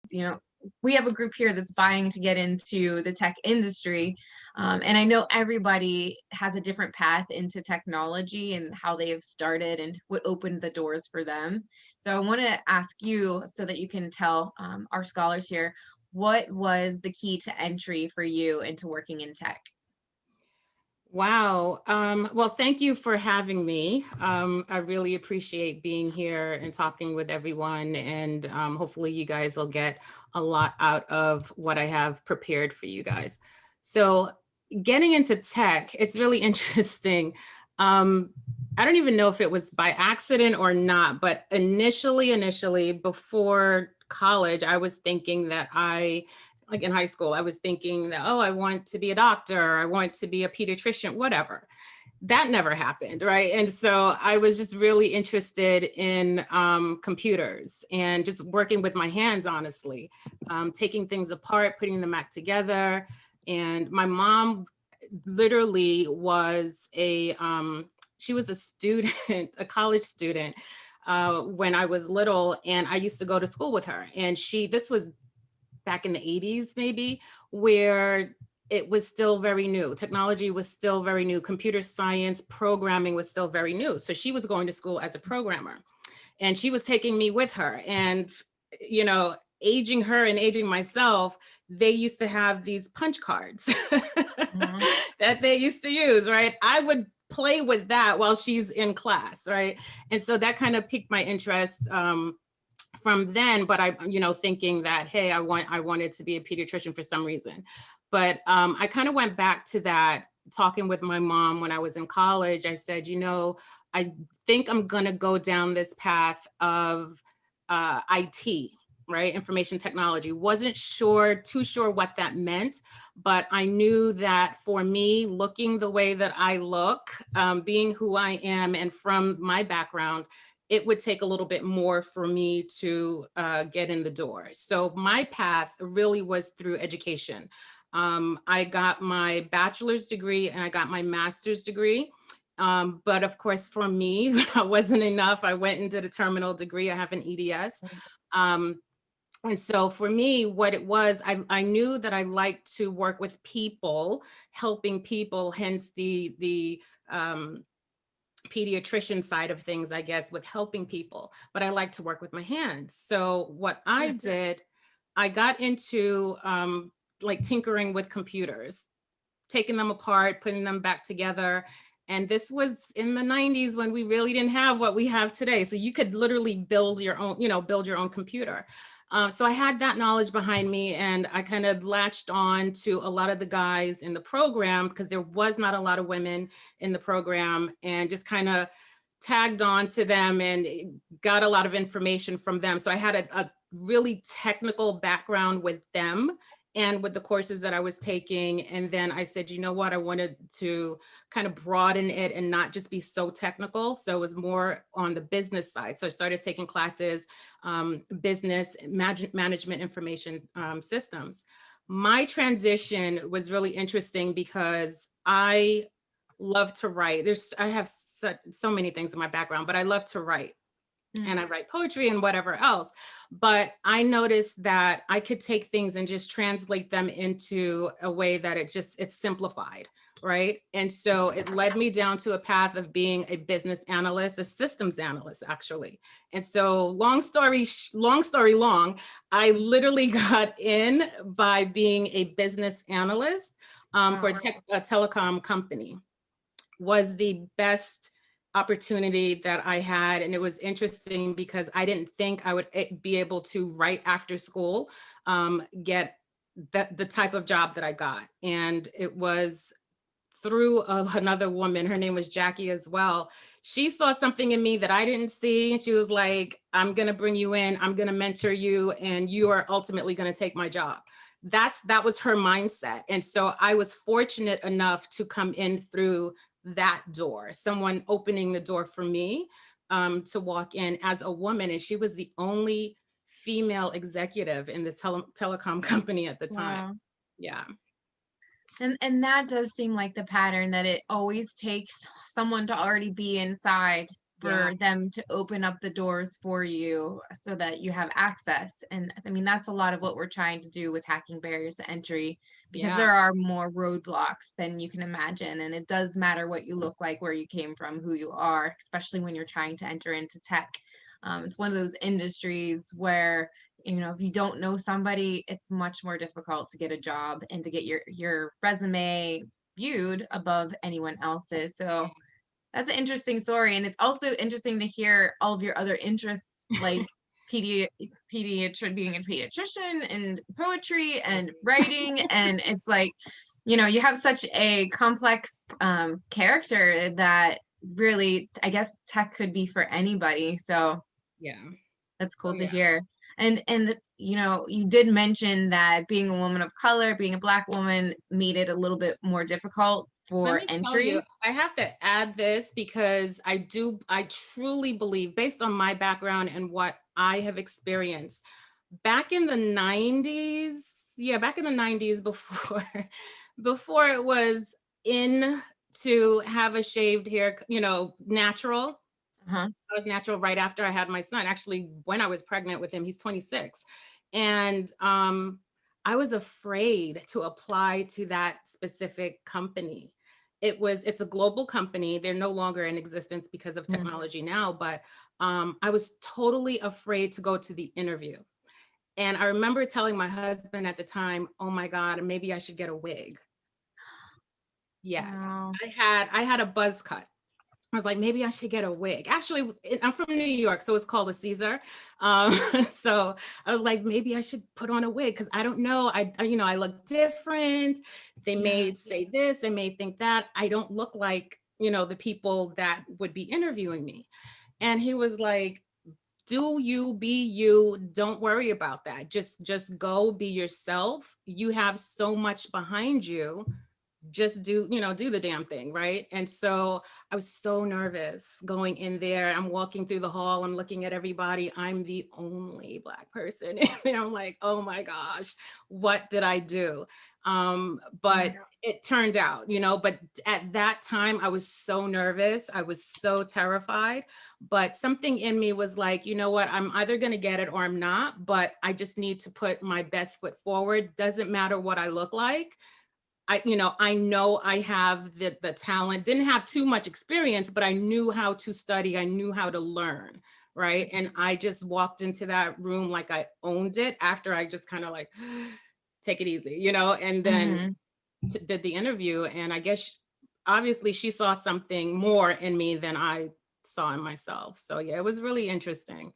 you know, we have a group here that's vying to get into the tech industry. And I know everybody has a different path into technology and how they have started and what opened the doors for them. So I want to ask you so that you can tell our scholars here, what was the key to entry for you into working in tech? Wow. Well, thank you for having me. I really appreciate being here and talking with everyone. And hopefully, you guys will get a lot out of what I have prepared for you guys. So, getting into tech, it's really interesting. Um, I don't even know if it was by accident or not, but initially, before college, I was thinking that like in high school, I was thinking that, oh, I want to be a doctor, I want to be a pediatrician, whatever. That never happened, right? And so I was just really interested in computers and just working with my hands, honestly, taking things apart, putting them back together. And my mom literally was she was a student, a college student when I was little, and I used to go to school with her. And this was back in the 80s, maybe, where it was still very new. Technology was still very new. Computer science, programming was still very new. So she was going to school as a programmer and she was taking me with her. And, you know, aging her and aging myself, they used to have these punch cards Mhm. that they used to use, right? I would play with that while she's in class, right? And so that kind of piqued my interest. From then, but I, thinking that, hey, I wanted to be a pediatrician for some reason. But I kind of went back to that talking with my mom when I was in college. I said, I think I'm gonna go down this path of IT, right? Information technology. Wasn't too sure what that meant, but I knew that for me, looking the way that I look, being who I am, and from my background, it would take a little bit more for me to get in the door. So my path really was through education. I got my bachelor's degree and I got my master's degree. But of course, for me, that wasn't enough. I went and did a terminal degree. I have an EDS. Um, and so for me, what it was, I knew that I liked to work with people, helping people, hence the pediatrician side of things, I guess, with helping people, but I like to work with my hands. So what I did, I got into like tinkering with computers, taking them apart, putting them back together. And this was in the 90s when we really didn't have what we have today. So you could literally build your own computer. So I had that knowledge behind me, and I kind of latched on to a lot of the guys in the program because there was not a lot of women in the program, and just kind of tagged on to them and got a lot of information from them. So I had a really technical background with them and with the courses that I was taking. And then I said, you know what, I wanted to kind of broaden it and not just be so technical. So it was more on the business side. So I started taking classes, business, management information systems. My transition was really interesting because I love to write. I have so many things in my background, but I love to write, Mm. and I write poetry and whatever else. But I noticed that I could take things and just translate them into a way that it's simplified, right? And so it led me down to a path of being a business analyst, a systems analyst, actually. And so long story long, I literally got in by being a business analyst for Wow. a telecom company. Was the best opportunity that I had. And it was interesting because I didn't think I would be able to, right after school, get the type of job that I got. And it was through another woman. Her name was Jackie as well. She saw something in me that I didn't see. And she was like, I'm going to bring you in, I'm going to mentor you, and you are ultimately going to take my job. That was her mindset. And so I was fortunate enough to come in through that door, someone opening the door for me to walk in as a woman. And she was the only female executive in this telecom company at the time. Wow. Yeah. And that does seem like the pattern, that it always takes someone to already be inside Yeah. for them to open up the doors for you so that you have access. And I mean, that's a lot of what we're trying to do with hacking barriers to entry, because Yeah. there are more roadblocks than you can imagine. And it does matter what you look like, where you came from, who you are, especially when you're trying to enter into tech. It's one of those industries where, if you don't know somebody, it's much more difficult to get a job and to get your resume viewed above anyone else's. So that's an interesting story. And it's also interesting to hear all of your other interests, like being a pediatrician and poetry and writing. And it's like, you have such a complex character that really, I guess tech could be for anybody. So Yeah. that's Oh cool to yeah. hear. And you did mention that being a woman of color, being a Black woman, made it a little bit more difficult Let for me tell you, entry. I have to add this because I truly believe, based on my background and what I have experienced, back in the 90s, back in the 90s, before before it was in to have a shaved hair, natural. Uh-huh. I was natural right after I had my son. Actually, when I was pregnant with him, he's 26. And I was afraid to apply to that specific company. It's a global company. They're no longer in existence because of Mm. technology now, but I was totally afraid to go to the interview. And I remember telling my husband at the time, oh my God, maybe I should get a wig. Yes. Wow. I had a buzz cut. I was like, maybe I should get a wig. Actually, I'm from New York, so it's called a Caesar. Um, so I was like, maybe I should put on a wig because I don't know. I look different. They Yeah. may say this, they may think that. I don't look like, the people that would be interviewing me. And he was like, do you be you, don't worry about that. Just go be yourself. You have so much behind you, just do the damn thing, right? And so I was so nervous going in there. I'm walking through the hall, I'm looking at everybody, I'm the only Black person and I'm like, oh my gosh, what did I do? But Yeah. it turned out, but at that time I was so nervous, I was so terrified, but something in me was like, you know what, I'm either going to get it or I'm not, but I just need to put my best foot forward. Doesn't matter what I look like. I know I have the talent, didn't have too much experience, but I knew how to study. I knew how to learn. Right. And I just walked into that room like I owned it after I just kind of like, take it easy, and then Hmm. did the interview. And I guess obviously she saw something more in me than I saw in myself. So yeah, it was really interesting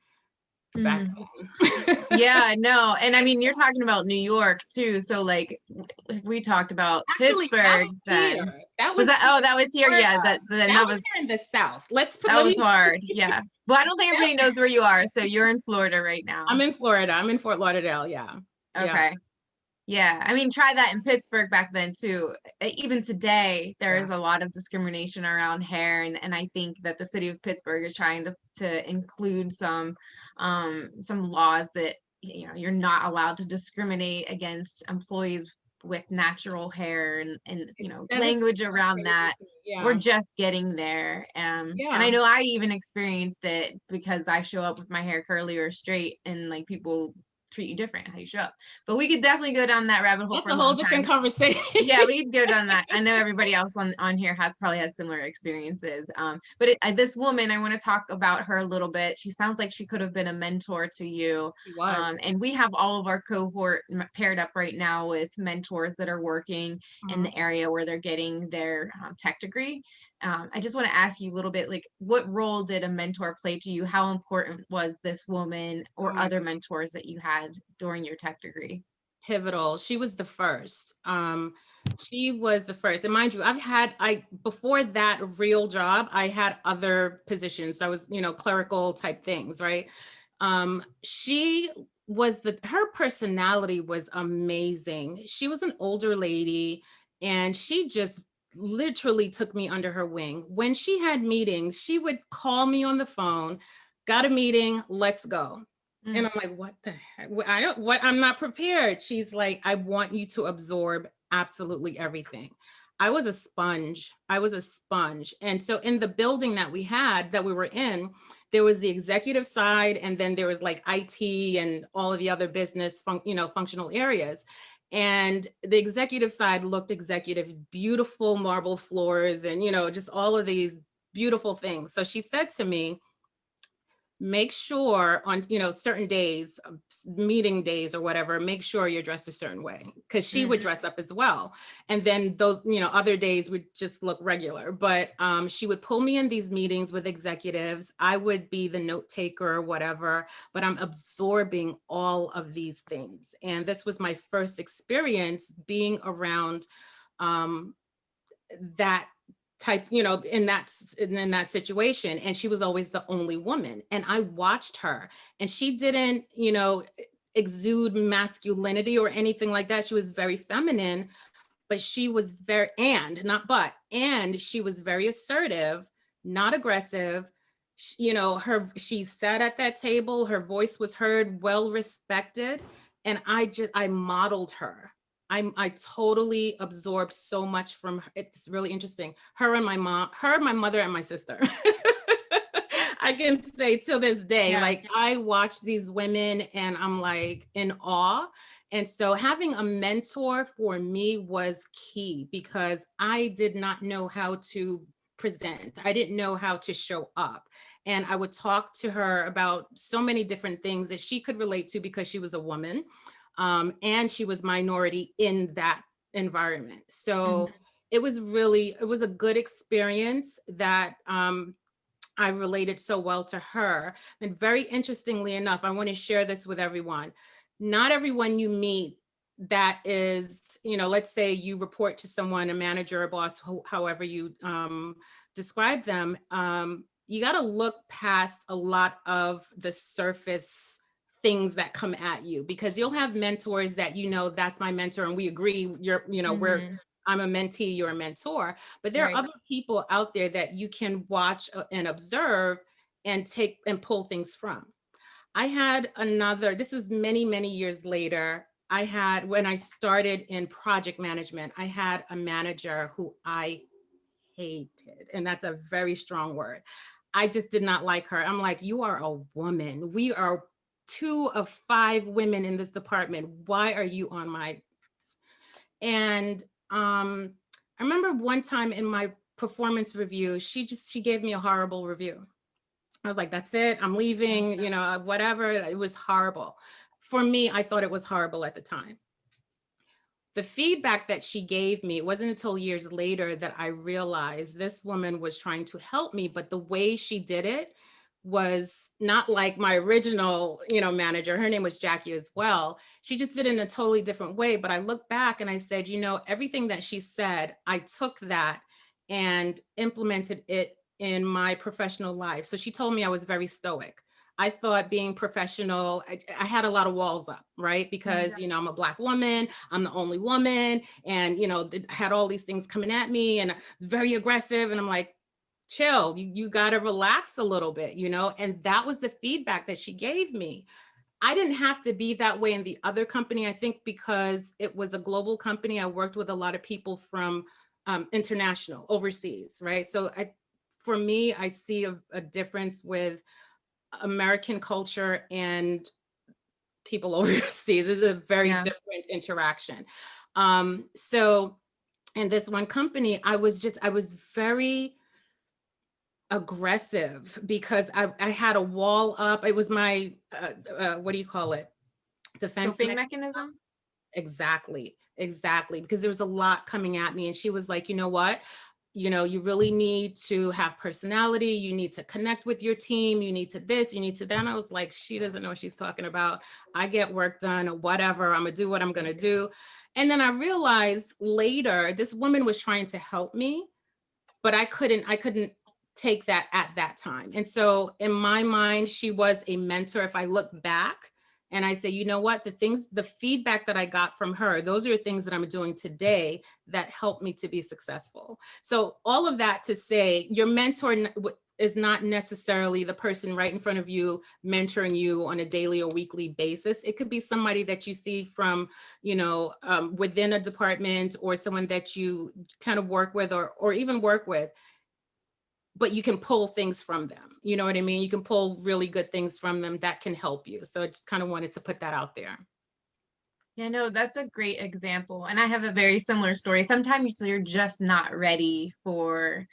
back Hmm. then. Yeah, no. And I mean, you're talking about New York too. So like we talked about Actually, that Pittsburgh was then. here. That Was was that, here oh, in that was here? Florida. Yeah, That was here in the South. that Let was me, hard. Yeah. Well, I don't think everybody knows where you are. So you're in Florida right I'm now. in Florida. I'm in Fort Lauderdale. Yeah. Yeah. Okay. Yeah, I mean, try that in Pittsburgh back then too. Even today, there Yeah. is a lot of discrimination around hair, and I think that the city of Pittsburgh is trying to include some laws that you're not allowed to discriminate against employees with natural hair, and That is language so around crazy that. to me. We're Yeah. just getting there, and I Yeah. know I even experienced it because I show up with my hair curly or straight, and like people treat you different how you show up. But we could definitely go down that rabbit hole That's for a a whole long different time. conversation. Yeah, we could go down that. I know everybody else on here probably has similar experiences. But this woman, I want to talk about her a little bit. She sounds like she could have been a mentor to you. He was. And we have all of our cohort paired up right now with mentors that are working in Mhm. the area where they're getting their tech degree. I just want to ask you a little bit, like, what role did a mentor play to you? How important was this woman Oh or my other God. mentors that you had during your tech degree? Pivotal. She was the first. She was the first. And mind you, before that real job, I had other positions. I was, clerical type things, right? She her personality was amazing. She was an older lady and she just literally took me under her wing. When she had meetings, she would call me on the phone, got a meeting, let's go. And Mm. I'm like, what the heck? I don't, what? I'm not prepared. She's like, I want you to absorb absolutely everything. I was a sponge. I was a sponge. And so in the building that we were in, there was the executive side, and then there was like IT and all of the other business, functional areas. And the executive side looked executive, beautiful marble floors and, just all of these beautiful things. So she said to me, make sure on certain days, meeting days or whatever, make sure you're dressed a certain way, because she would Mhm. dress up as well. And then those other days would just look regular. But she would pull me in these meetings with executives. I would be the note taker or whatever, but I'm absorbing all of these things. And this was my first experience being around um, that type, in that situation. And she was always the only woman. And I watched her, and she didn't, exude masculinity or anything like that. She was very feminine, but she was very, and she was very assertive, not aggressive. She sat at that table, her voice was heard, well respected. And I modeled her. I totally absorbed so much from her. It's really interesting. Her and my mom, her, my mother, and my sister. I can say till this day, Yeah. like I watch these women and I'm like in awe. And so having a mentor for me was key, because I did not know how to present. I didn't know how to show up. And I would talk to her about so many different things that she could relate to, because she was a woman, and she was minority in that environment. So Mhm. it was a good experience that I related so well to her. And very interestingly enough, I want to share this with everyone. Not everyone you meet that is, let's say you report to someone, a manager, a boss, however you describe them, you got to look past a lot of the surface things that come at you, because you'll have mentors that, that's my mentor and we agree, Mhm. I'm a mentee, you're a mentor. But there are Right. other people out there that you can watch and observe and take and pull things from. This was many, many years later. When I started in project management, I had a manager who I hated. And that's a very strong word. I just did not like her. I'm like, you are a woman. We are 2 of 5 women in this department. Why are you on my? And I remember one time in my performance review, she gave me a horrible review. I was like, that's it, I'm Yeah. leaving, whatever. It was horrible. For me, I thought it was horrible at the time. The feedback that she gave me, it wasn't until years later that I realized this woman was trying to help me, but the way she did it was not like my original, manager. Her name was Jackie as well. She just did it in a totally different way. But I look back and I said, everything that she said, I took that and implemented it in my professional life. So she told me I was very stoic. I thought being professional, I had a lot of walls up, right? Mhm. Because, I'm a Black woman, I'm the only woman, and, I had all these things coming at me, and it's very aggressive. And I'm like, chill, you got to relax a little bit, And that was the feedback that she gave me. I didn't have to be that way in the other company. I think because it was a global company, I worked with a lot of people from international, overseas, right? So for me, I see a difference with American culture and people overseas. It's a very Yeah. different interaction. So in this one company, I was very aggressive because I had a wall up. It was my, what do you call it? Defense Coping mechanism. mechanism? Exactly, exactly. Because there was a lot coming at me. And she was like, you know what? You really need to have personality. You need to connect with your team. You need to this, you need to that. And I was like, she doesn't know what she's talking about. I get work done, whatever. I'm going to do what I'm going to do. And then I realized later, this woman was trying to help me, but I couldn't take that at that time. And so in my mind, she was a mentor. If I look back and I say, you know what, the feedback that I got from her, those are things that I'm doing today that helped me to be successful. So all of that to say, your mentor is not necessarily the person right in front of you mentoring you on a daily or weekly basis. It could be somebody that you see from, within a department, or someone that you kind of work with, or even work with, but you can pull things from them. You know what I mean? You can pull really good things from them that can help you. So I just kind of wanted to put that out there. Yeah, no, that's a great example. And I have a very similar story. Sometimes you're just not ready for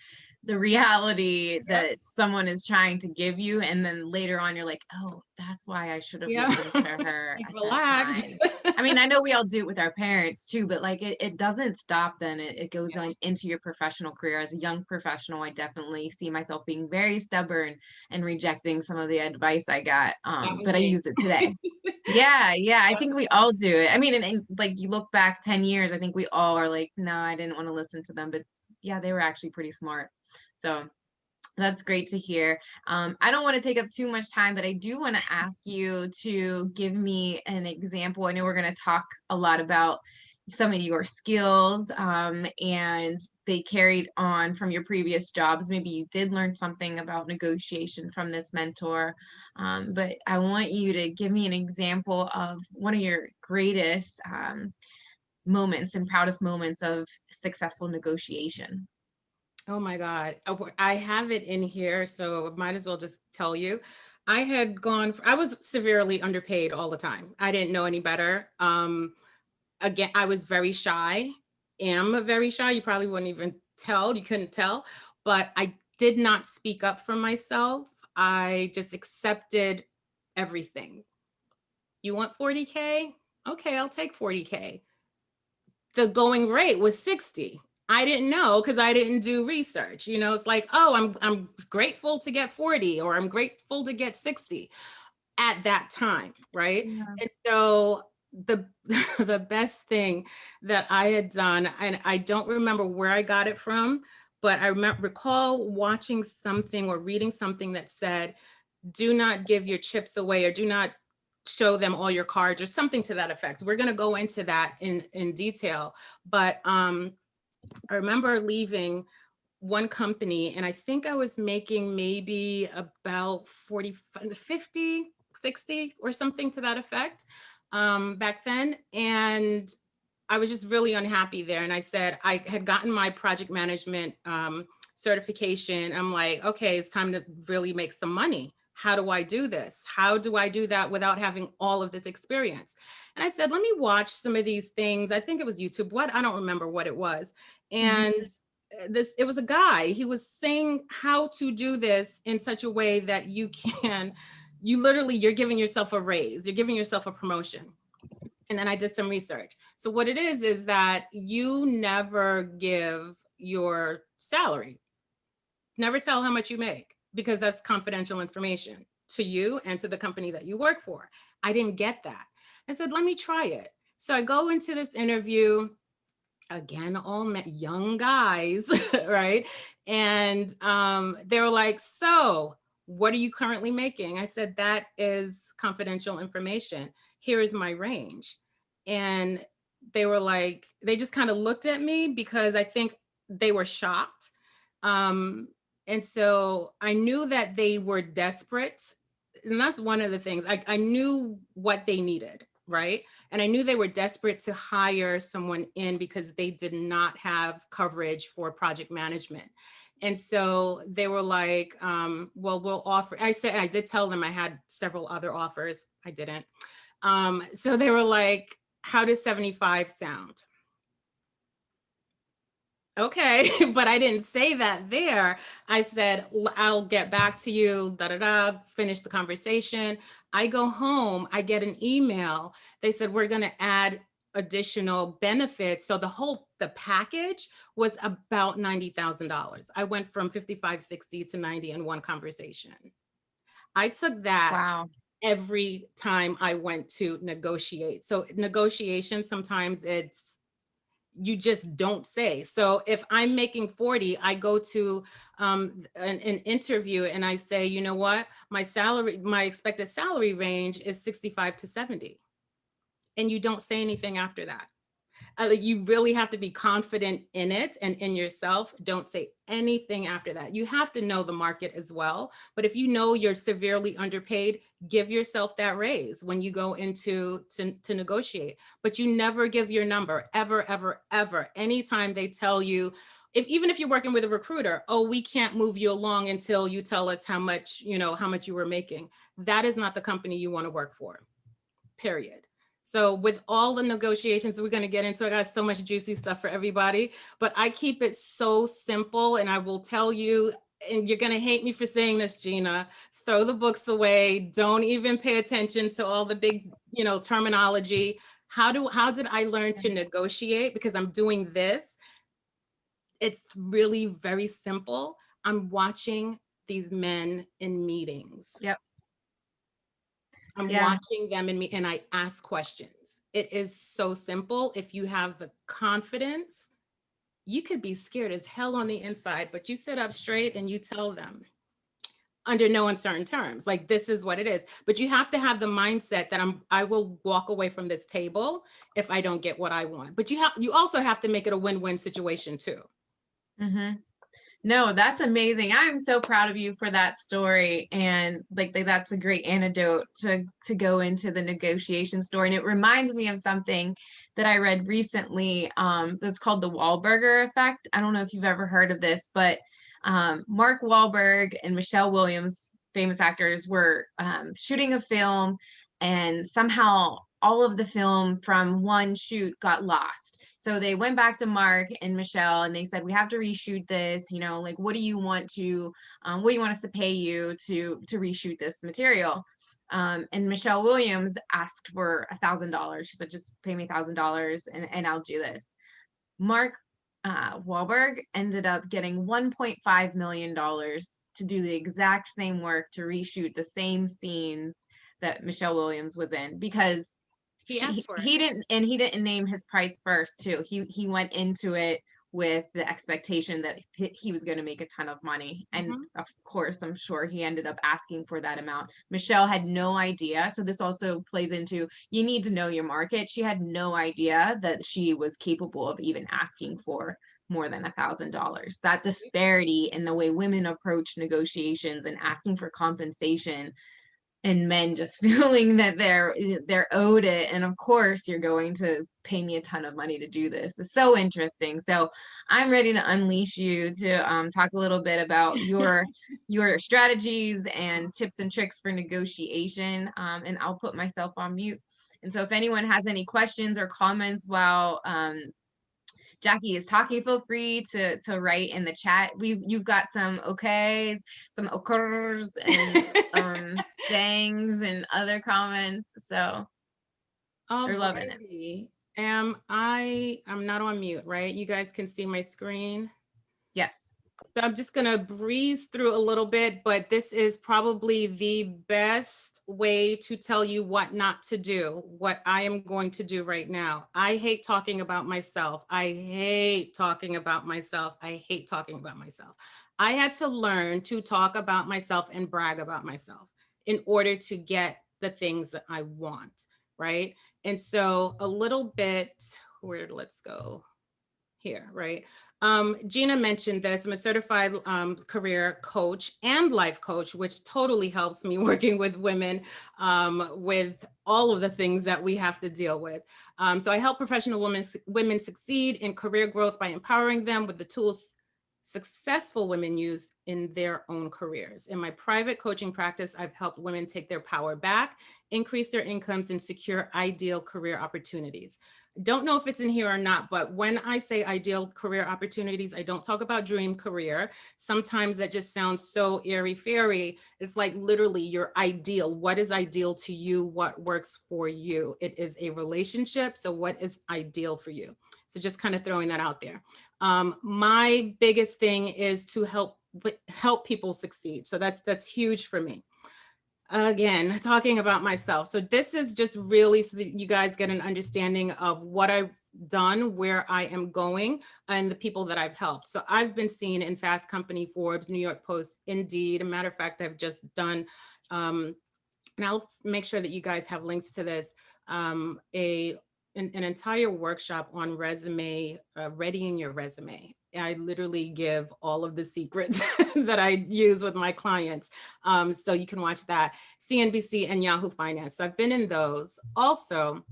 the reality Yep. that someone is trying to give you. And then later on, you're like, oh, that's why I should have Yeah. listened to her Like, at that relax. time. I mean, I know we all do it with our parents too, but like it doesn't stop then. It goes Yeah, on into your professional career. As a young professional, I definitely see myself being very stubborn and rejecting some of the advice I got. that was But I me. use it today. Yeah, yeah, I Yep. think we all do it. I mean, and like you look back 10 years, I think we all are like, no, I didn't want to listen to them, but yeah, they were actually pretty smart. So that's great to hear. I don't want to take up too much time, but I do want to ask you to give me an example. I know we're going to talk a lot about some of your skills, and they carried on from your previous jobs. Maybe you did learn something about negotiation from this mentor, but I want you to give me an example of one of your greatest moments and proudest moments of successful negotiation. Oh my God. Oh, I have it in here, so I might as well just tell you. I was severely underpaid all the time. I didn't know any better. Again, I was very shy, am very shy. You probably wouldn't even tell, you couldn't tell, but I did not speak up for myself. I just accepted everything. You want 40K? Okay, I'll take 40K. The going rate was 60. I didn't know because I didn't do research. It's like, oh, I'm grateful to get 40, or I'm grateful to get 60 at that time, right? Yeah. And so the the best thing that I had done, and I don't remember where I got it from, but I recall watching something or reading something that said, do not give your chips away, or do not show them all your cards, or something to that effect. We're going to go into that in detail, but I remember leaving one company, and I think I was making maybe about 40, 50, 60, or something to that effect, back then. And I was just really unhappy there. And I said, I had gotten my project management certification. I'm like, okay, it's time to really make some money. How do I do this? How do I do that without having all of this experience? And I said, let me watch some of these things. I think it was YouTube. I don't remember what it was. Mhm. And it was a guy. He was saying how to do this in such a way that you're giving yourself a raise, you're giving yourself a promotion. And then I did some research. So what it is that you never give your salary. Never tell how much you make, because that's confidential information to you and to the company that you work for. I didn't get that. I said, let me try it. So I go into this interview, again, all young guys, right? And they were like, so what are you currently making? I said, that is confidential information. Here is my range. And they were like, they just kind of looked at me, because I think they were shocked. Um, and so I knew that they were desperate. And that's one of the things. I knew what they needed, right? And I knew they were desperate to hire someone in, because they did not have coverage for project management. And so they were like, well, we'll offer. I did tell them I had several other offers. I didn't. So they were like, how does 75 sound? Okay, but I didn't say that there. I said, I'll get back to you, da da da, finish the conversation. I go home, I get an email. They said, we're going to add additional benefits. So the package was about $90,000. I went from 55, 60 to 90 in one conversation. I took that Wow. every time I went to negotiate. So negotiation, sometimes you just don't say. So if I'm making 40, I go to an interview and I say, you know what, my expected salary range is 65 to 70. And you don't say anything after that. You really have to be confident in it and in yourself. Don't say anything after that. You have to know the market as well. But if you know you're severely underpaid, give yourself that raise when you go into to negotiate. But you never give your number ever, ever, ever. Anytime they tell you, even if you're working with a recruiter, oh, we can't move you along until you tell us how much, how much you were making. That is not the company you want to work for, period. So with all the negotiations we're going to get into, I got so much juicy stuff for everybody, but I keep it so simple. And I will tell you, and you're going to hate me for saying this, Gina, throw the books away. Don't even pay attention to all the big, terminology. How did I learn to negotiate? Because I'm doing this. It's really very simple. I'm watching these men in meetings. Yep. I'm Yeah. watching them and I ask questions. It is so simple. If you have the confidence, you could be scared as hell on the inside, but you sit up straight and you tell them under no uncertain terms, like, this is what it is. But you have to have the mindset that I will walk away from this table if I don't get what I want. But you also have to make it a win-win situation too. Mm-hmm. No, that's amazing. I'm so proud of you for that story. And like that's a great antidote to go into the negotiation story. And it reminds me of something that I read recently that's called the Wahlburger Effect. I don't know if you've ever heard of this, but Mark Wahlberg and Michelle Williams, famous actors, were shooting a film, and somehow all of the film from one shoot got lost. So they went back to Mark and Michelle and they said, we have to reshoot this, like, what do you want us to pay you to reshoot this material? And Michelle Williams asked for $1,000. She said, just pay me $1,000 and I'll do this. Mark Wahlberg ended up getting $1.5 million to do the exact same work, to reshoot the same scenes that Michelle Williams was in, because He asked for it. he didn't name his price first too. He went into it with the expectation that he was going to make a ton of money, and of course I'm sure he ended up asking for that amount. Michelle had no idea, so this also plays into, you need to know your market. She had no idea that she was capable of even asking for more than $1,000. That disparity in the way women approach negotiations and asking for compensation, and men just feeling that they're owed it, and of course you're going to pay me a ton of money to do this, is so interesting. So I'm ready to unleash you to talk a little bit about your strategies and tips and tricks for negotiation, and I'll put myself on mute. And so if anyone has any questions or comments while Jackie is talking, feel free to write in the chat. You've got some okays, some okers, and dangs and other comments. So we're loving it. I'm not on mute, right? You guys can see my screen. Yes. So I'm just going to breeze through a little bit, but this is probably the best way to tell you what not to do, what I am going to do right now. I hate talking about myself. I hate talking about myself. I hate talking about myself. I had to learn to talk about myself and brag about myself in order to get the things that I want, right? And so a little bit, let's go here, right? Gina mentioned this. I'm a certified career coach and life coach, which totally helps me working with women with all of the things that we have to deal with. So I help professional women succeed in career growth by empowering them with the tools successful women use in their own careers. In my private coaching practice, I've helped women take their power back, increase their incomes, and secure ideal career opportunities. Don't know if it's in here or not, but when I say ideal career opportunities, I don't talk about dream career. Sometimes that just sounds so airy-fairy. It's like literally your ideal. What is ideal to you? What works for you? It is a relationship. So what is ideal for you? So just kind of throwing that out there. My biggest thing is to help people succeed. So that's huge for me. Again, talking about myself. So this is just really so that you guys get an understanding of what I've done, where I am going, and the people that I've helped. So I've been seen in Fast Company, Forbes, New York Post, Indeed. As a matter of fact, I've just done, and I'll make sure that you guys have links to this, a an entire workshop on resume, readying your resume. I literally give all of the secrets that I use with my clients. So you can watch that, CNBC and Yahoo Finance. So I've been in those. Also,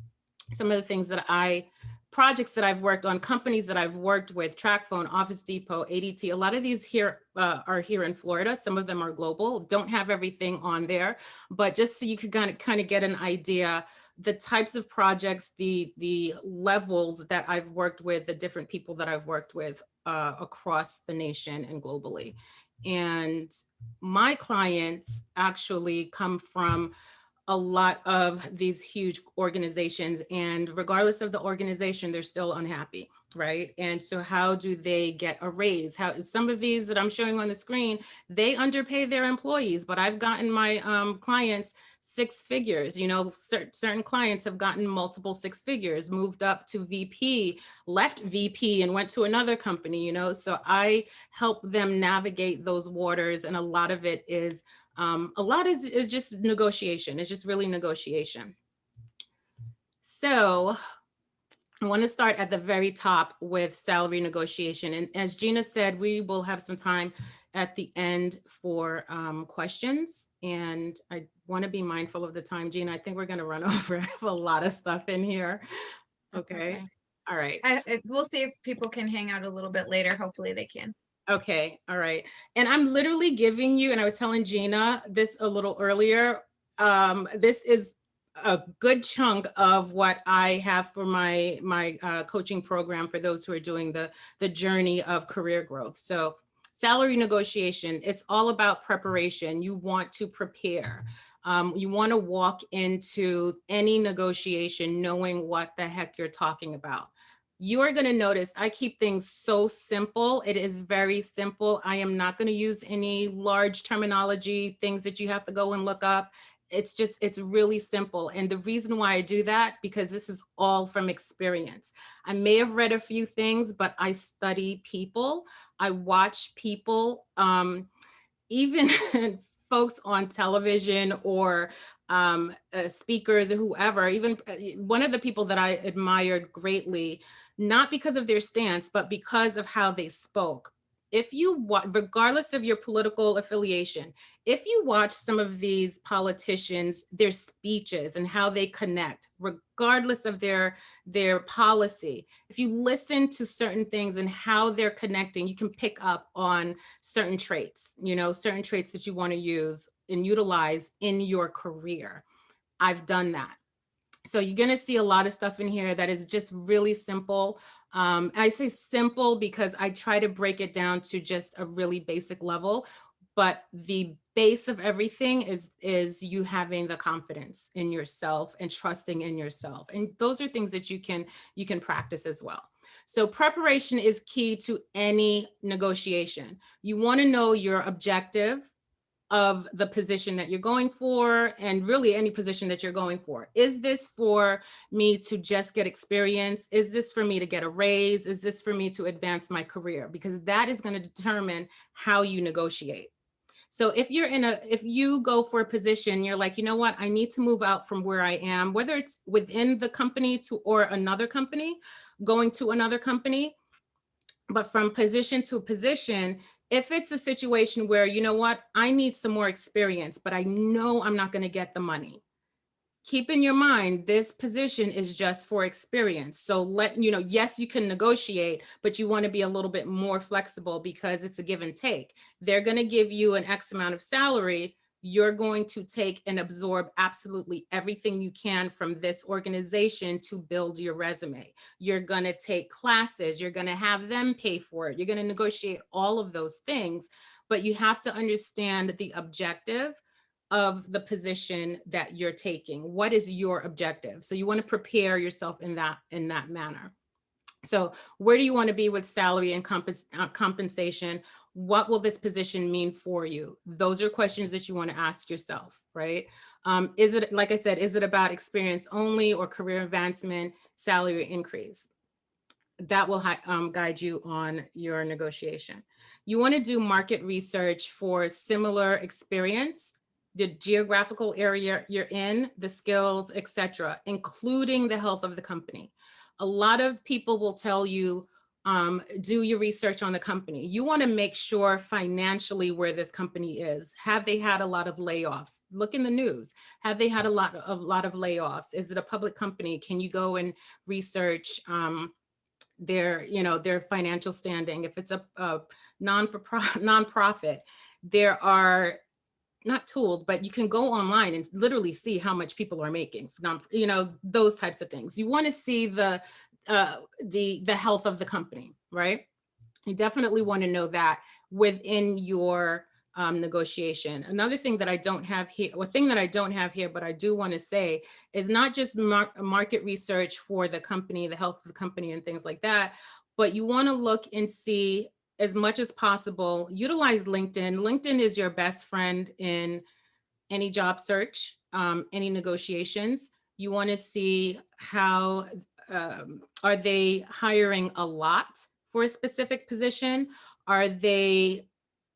some of the things that projects that I've worked on, companies that I've worked with, TrackPhone, Office Depot, ADT, a lot of these here are here in Florida. Some of them are global, don't have everything on there, but just so you could kind of get an idea, the types of projects, the levels that I've worked with, the different people that I've worked with across the nation and globally. And my clients actually come from a lot of these huge organizations, and regardless of the organization, they're still unhappy, right? And so how do they get a raise? How some of these that I'm showing on the screen, they underpay their employees, but I've gotten my clients six figures. You know, certain clients have gotten multiple six figures, moved up to VP, left VP and went to another company, you know. So I help them navigate those waters, and a lot of it is a lot is just negotiation. It's just really negotiation. So I want to start at the very top with salary negotiation. And as Gina said, we will have some time at the end for questions. And I want to be mindful of the time. Gina, I think we're going to run over. I have a lot of stuff in here. Okay. All right. We'll see if people can hang out a little bit later. Hopefully they can. Okay, all right. And I'm literally giving you, and I was telling Gina this a little earlier, this is a good chunk of what I have for my coaching program for those who are doing the journey of career growth. So salary negotiation, it's all about preparation. You want to prepare. You want to walk into any negotiation knowing what the heck you're talking about. You are going to notice I keep things so simple. It is very simple. I am not going to use any large terminology, things that you have to go and look up. It's really simple. And the reason why I do that, because this is all from experience. I may have read a few things, but I study people. I watch people, even folks on television or speakers or whoever. Even one of the people that I admired greatly, not because of their stance, but because of how they spoke. If you, regardless of your political affiliation, if you watch some of these politicians, their speeches and how they connect, regardless of their policy, if you listen to certain things and how they're connecting, you can pick up on certain traits, you know, certain traits that you want to use and utilize in your career. I've done that. So you're going to see a lot of stuff in here that is just really simple. I say simple because I try to break it down to just a really basic level, but the base of everything is you having the confidence in yourself and trusting in yourself. And those are things that you can practice as well. So preparation is key to any negotiation. You want to know your objective of the position that you're going for, and really any position that you're going for. Is this for me to just get experience? Is this for me to get a raise? Is this for me to advance my career? Because that is going to determine how you negotiate. So if you go for a position, you're like, you know what, I need to move out from where I am, whether it's within the company or another company, going to another company, but from position to position, if it's a situation where, you know what, I need some more experience, but I know I'm not going to get the money. Keep in your mind, this position is just for experience. So yes, you can negotiate, but you want to be a little bit more flexible because it's a give and take. They're going to give you an X amount of salary. You're going to take and absorb absolutely everything you can from this organization to build your resume. You're going to take classes. You're going to have them pay for it. You're going to negotiate all of those things, but you have to understand the objective of the position that you're taking. What is your objective? So you want to prepare yourself in that manner. So where do you want to be with salary and compensation? What will this position mean for you? Those are questions that you want to ask yourself, right? Is it, like I said, is it about experience only or career advancement, salary increase? That will guide you on your negotiation. You want to do market research for similar experience the geographical area you're in, the skills, etc., including the health of the company. A lot of people will tell you, do your research on the company. You want to make sure financially where this company is. Have they had a lot of layoffs? Look in the news. Have they had a lot of layoffs? Is it a public company? Can you go and research their, their financial standing? If it's a nonprofit, there are not tools, but you can go online and literally see how much people are making, those types of things. You want to see the health of the company, right? You definitely want to know that within your negotiation. Another thing that I don't have here, but I do want to say, is not just market research for the company, the health of the company and things like that, but you want to look and see, as much as possible, utilize LinkedIn. LinkedIn is your best friend in any job search, any negotiations. You want to see how, are they hiring a lot for a specific position? Are they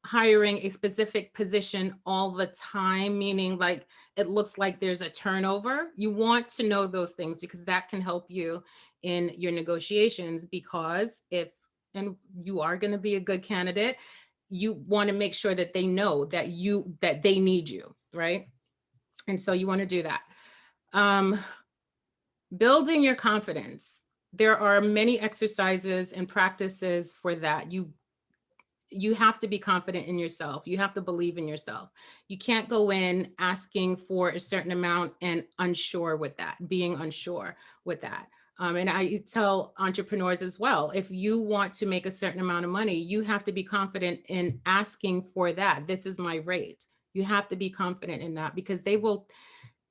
hiring a specific position all the time, meaning like it looks like there's a turnover? You want to know those things because that can help you in your negotiations, because and you are going to be a good candidate, you want to make sure that they know that they need you, right? And so you want to do that. Building your confidence. There are many exercises and practices for that. You have to be confident in yourself. You have to believe in yourself. You can't go in asking for a certain amount and being unsure with that. And I tell entrepreneurs as well, if you want to make a certain amount of money, you have to be confident in asking for that. This is my rate. You have to be confident in that, because they will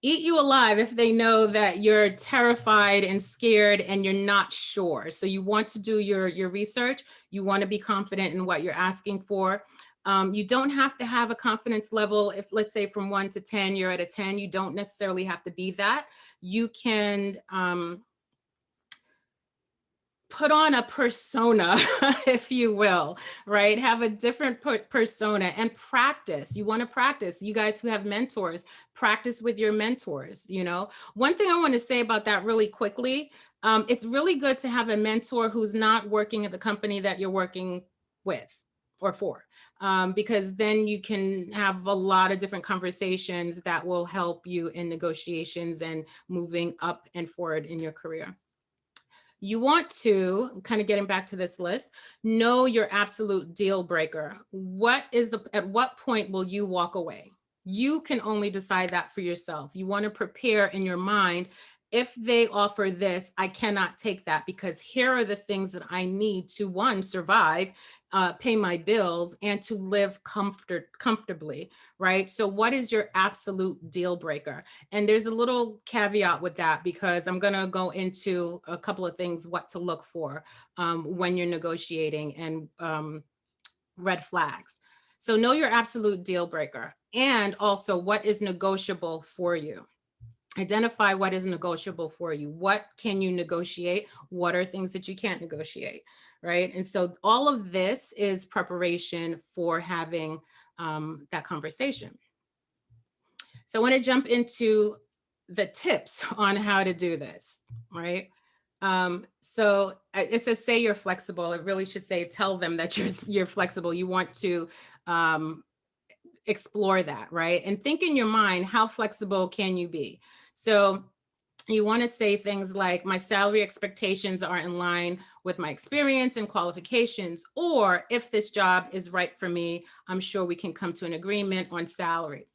eat you alive if they know that you're terrified and scared and you're not sure. So you want to do your research. You want to be confident in what you're asking for. You don't have to have a confidence level. If, let's say, from 1 to 10, you're at a 10, you don't necessarily have to be that. You can put on a persona, if you will, right? Have a different persona and practice. You want to practice. You guys who have mentors, practice with your mentors. One thing I want to say about that really quickly, it's really good to have a mentor who's not working at the company that you're working with or for, because then you can have a lot of different conversations that will help you in negotiations and moving up and forward in your career. You want to, kind of getting back to this list, know your absolute deal breaker. At what point will you walk away? You can only decide that for yourself. You want to prepare in your mind, if they offer this, I cannot take that, because here are the things that I need to, one, survive, pay my bills, and to live comfortably, right? So what is your absolute deal breaker? And there's a little caveat with that, because I'm going to go into a couple of things, what to look for when you're negotiating, and red flags. So know your absolute deal breaker, and also what is negotiable for you. Identify what is negotiable for you. What can you negotiate? What are things that you can't negotiate, right? And so all of this is preparation for having that conversation. So I want to jump into the tips on how to do this, right? So it says, say you're flexible. It really should say, tell them that you're flexible. You want to explore that, right? And think in your mind, how flexible can you be? So you want to say things like, my salary expectations are in line with my experience and qualifications, or if this job is right for me, I'm sure we can come to an agreement on salary.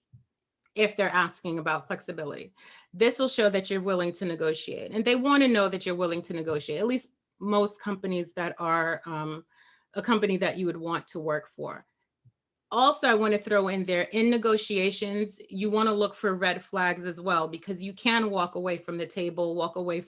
If they're asking about flexibility, this will show that you're willing to negotiate, and they want to know that you're willing to negotiate. At least most companies that are a company that you would want to work for. Also, I want to throw in there, in negotiations, you want to look for red flags as well, because you can walk away from the table, walk away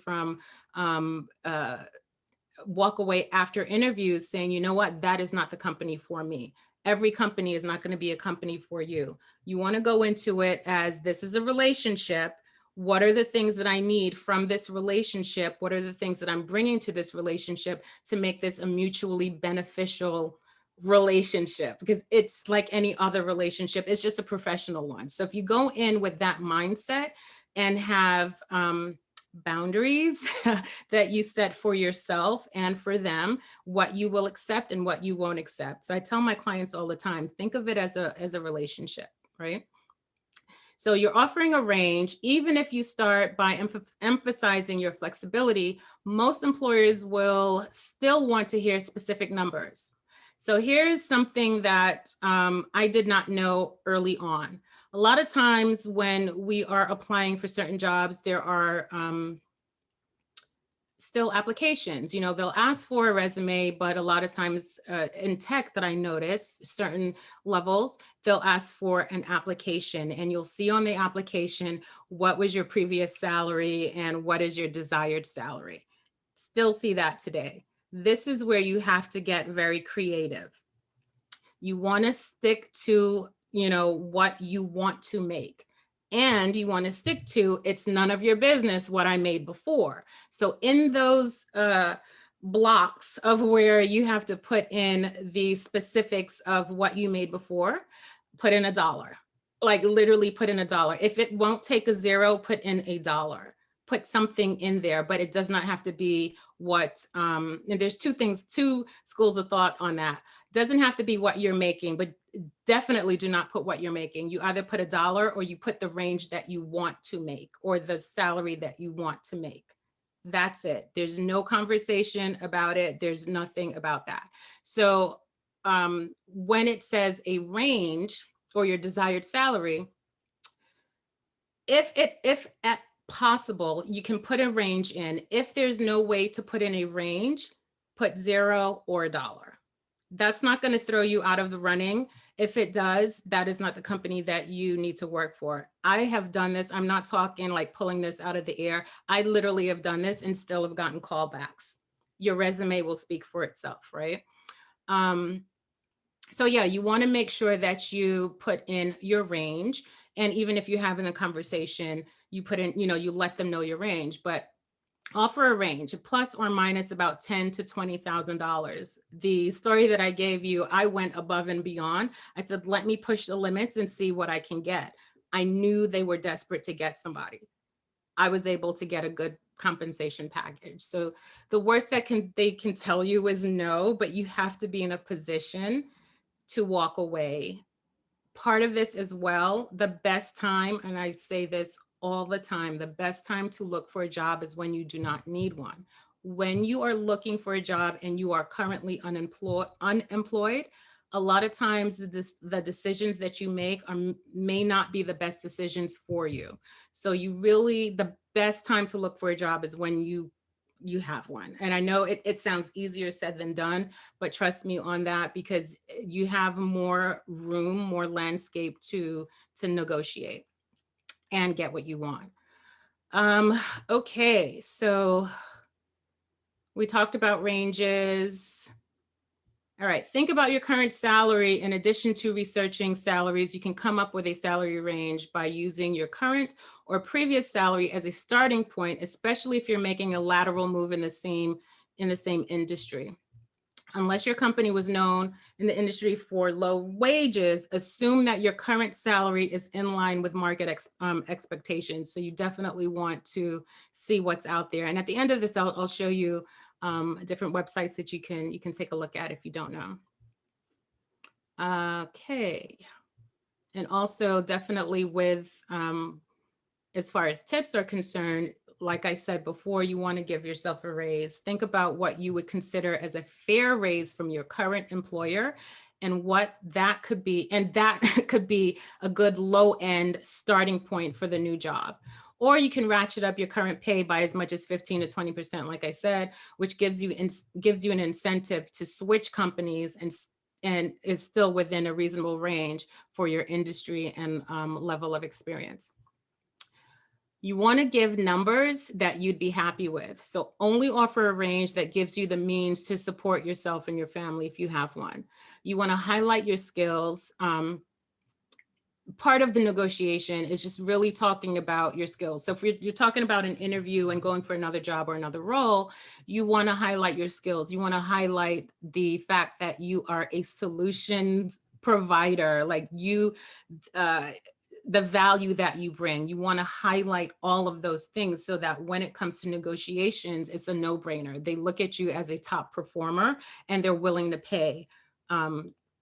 after interviews saying, you know what, that is not the company for me. Every company is not going to be a company for you. You want to go into it as, this is a relationship. What are the things that I need from this relationship? What are the things that I'm bringing to this relationship to make this a mutually beneficial relationship, because it's like any other relationship. It's just a professional one. So if you go in with that mindset and have boundaries that you set for yourself and for them, what you will accept and what you won't accept. So I tell my clients all the time, think of it as a relationship, right? So you're offering a range. Even if you start by emphasizing your flexibility, most employers will still want to hear specific numbers. So here's something that I did not know early on. A lot of times when we are applying for certain jobs, there are still applications. You know, they'll ask for a resume, but a lot of times in tech that I notice, certain levels, they'll ask for an application, and you'll see on the application, what was your previous salary and what is your desired salary. Still see that today. This is where you have to get very creative. You want to stick to, you know, what you want to make. And you want to stick to, it's none of your business what I made before. So in those blocks of where you have to put in the specifics of what you made before, put in $1. Like literally put in $1. If it won't take a zero, put in $1. Put something in there, but it does not have to be what, and there's two schools of thought on that. Doesn't have to be what you're making, but definitely do not put what you're making. You either put $1 or you put the range that you want to make or the salary that you want to make. That's it. There's no conversation about it. There's nothing about that. So when it says a range or your desired salary, if at possible, you can put a range in. If there's no way to put in a range, put 0 or $1. That's not going to throw you out of the running. If it does, that is not the company that you need to work for. I have done this. I'm not talking like pulling this out of the air. I literally have done this and still have gotten callbacks. Your resume will speak for itself, right? So yeah, you want to make sure that you put in your range. And even if you're having a conversation, you put in, you know, you let them know your range, but offer a range, plus or minus about $10,000 to $20,000. The story that I gave you, I went above and beyond. I said, let me push the limits and see what I can get. I knew they were desperate to get somebody. I was able to get a good compensation package. So the worst that they can tell you is no, but you have to be in a position to walk away. Part of this as well, the best time, and I say this all the time, the best time to look for a job is when you do not need one. When you are looking for a job and you are currently unemployed, a lot of times the decisions that you make may not be the best decisions for you. So the best time to look for a job is when you have one. And I know it sounds easier said than done, but trust me on that, because you have more room, more landscape to negotiate and get what you want. Okay, so we talked about ranges. All right, think about your current salary. In addition to researching salaries, you can come up with a salary range by using your current or previous salary as a starting point, especially if you're making a lateral move in the same industry. Unless your company was known in the industry for low wages, assume that your current salary is in line with market expectations. So you definitely want to see what's out there. And at the end of this, I'll show you different websites that you can take a look at if you don't know. Okay. And also definitely with, as far as tips are concerned, like I said before, you want to give yourself a raise. Think about what you would consider as a fair raise from your current employer and what that could be. And that could be a good low end starting point for the new job. Or you can ratchet up your current pay by as much as 15 to 20%, like I said, which gives you an incentive to switch companies and is still within a reasonable range for your industry and level of experience. You want to give numbers that you'd be happy with. So only offer a range that gives you the means to support yourself and your family if you have one. You want to highlight your skills. part of the negotiation is just really talking about your skills. So if you're talking about an interview and going for another job or another role, you want to highlight your skills. You want to highlight the fact that you are a solutions provider, like you, the value that you bring. You want to highlight all of those things so that when it comes to negotiations, it's a no-brainer. They look at you as a top performer and they're willing to pay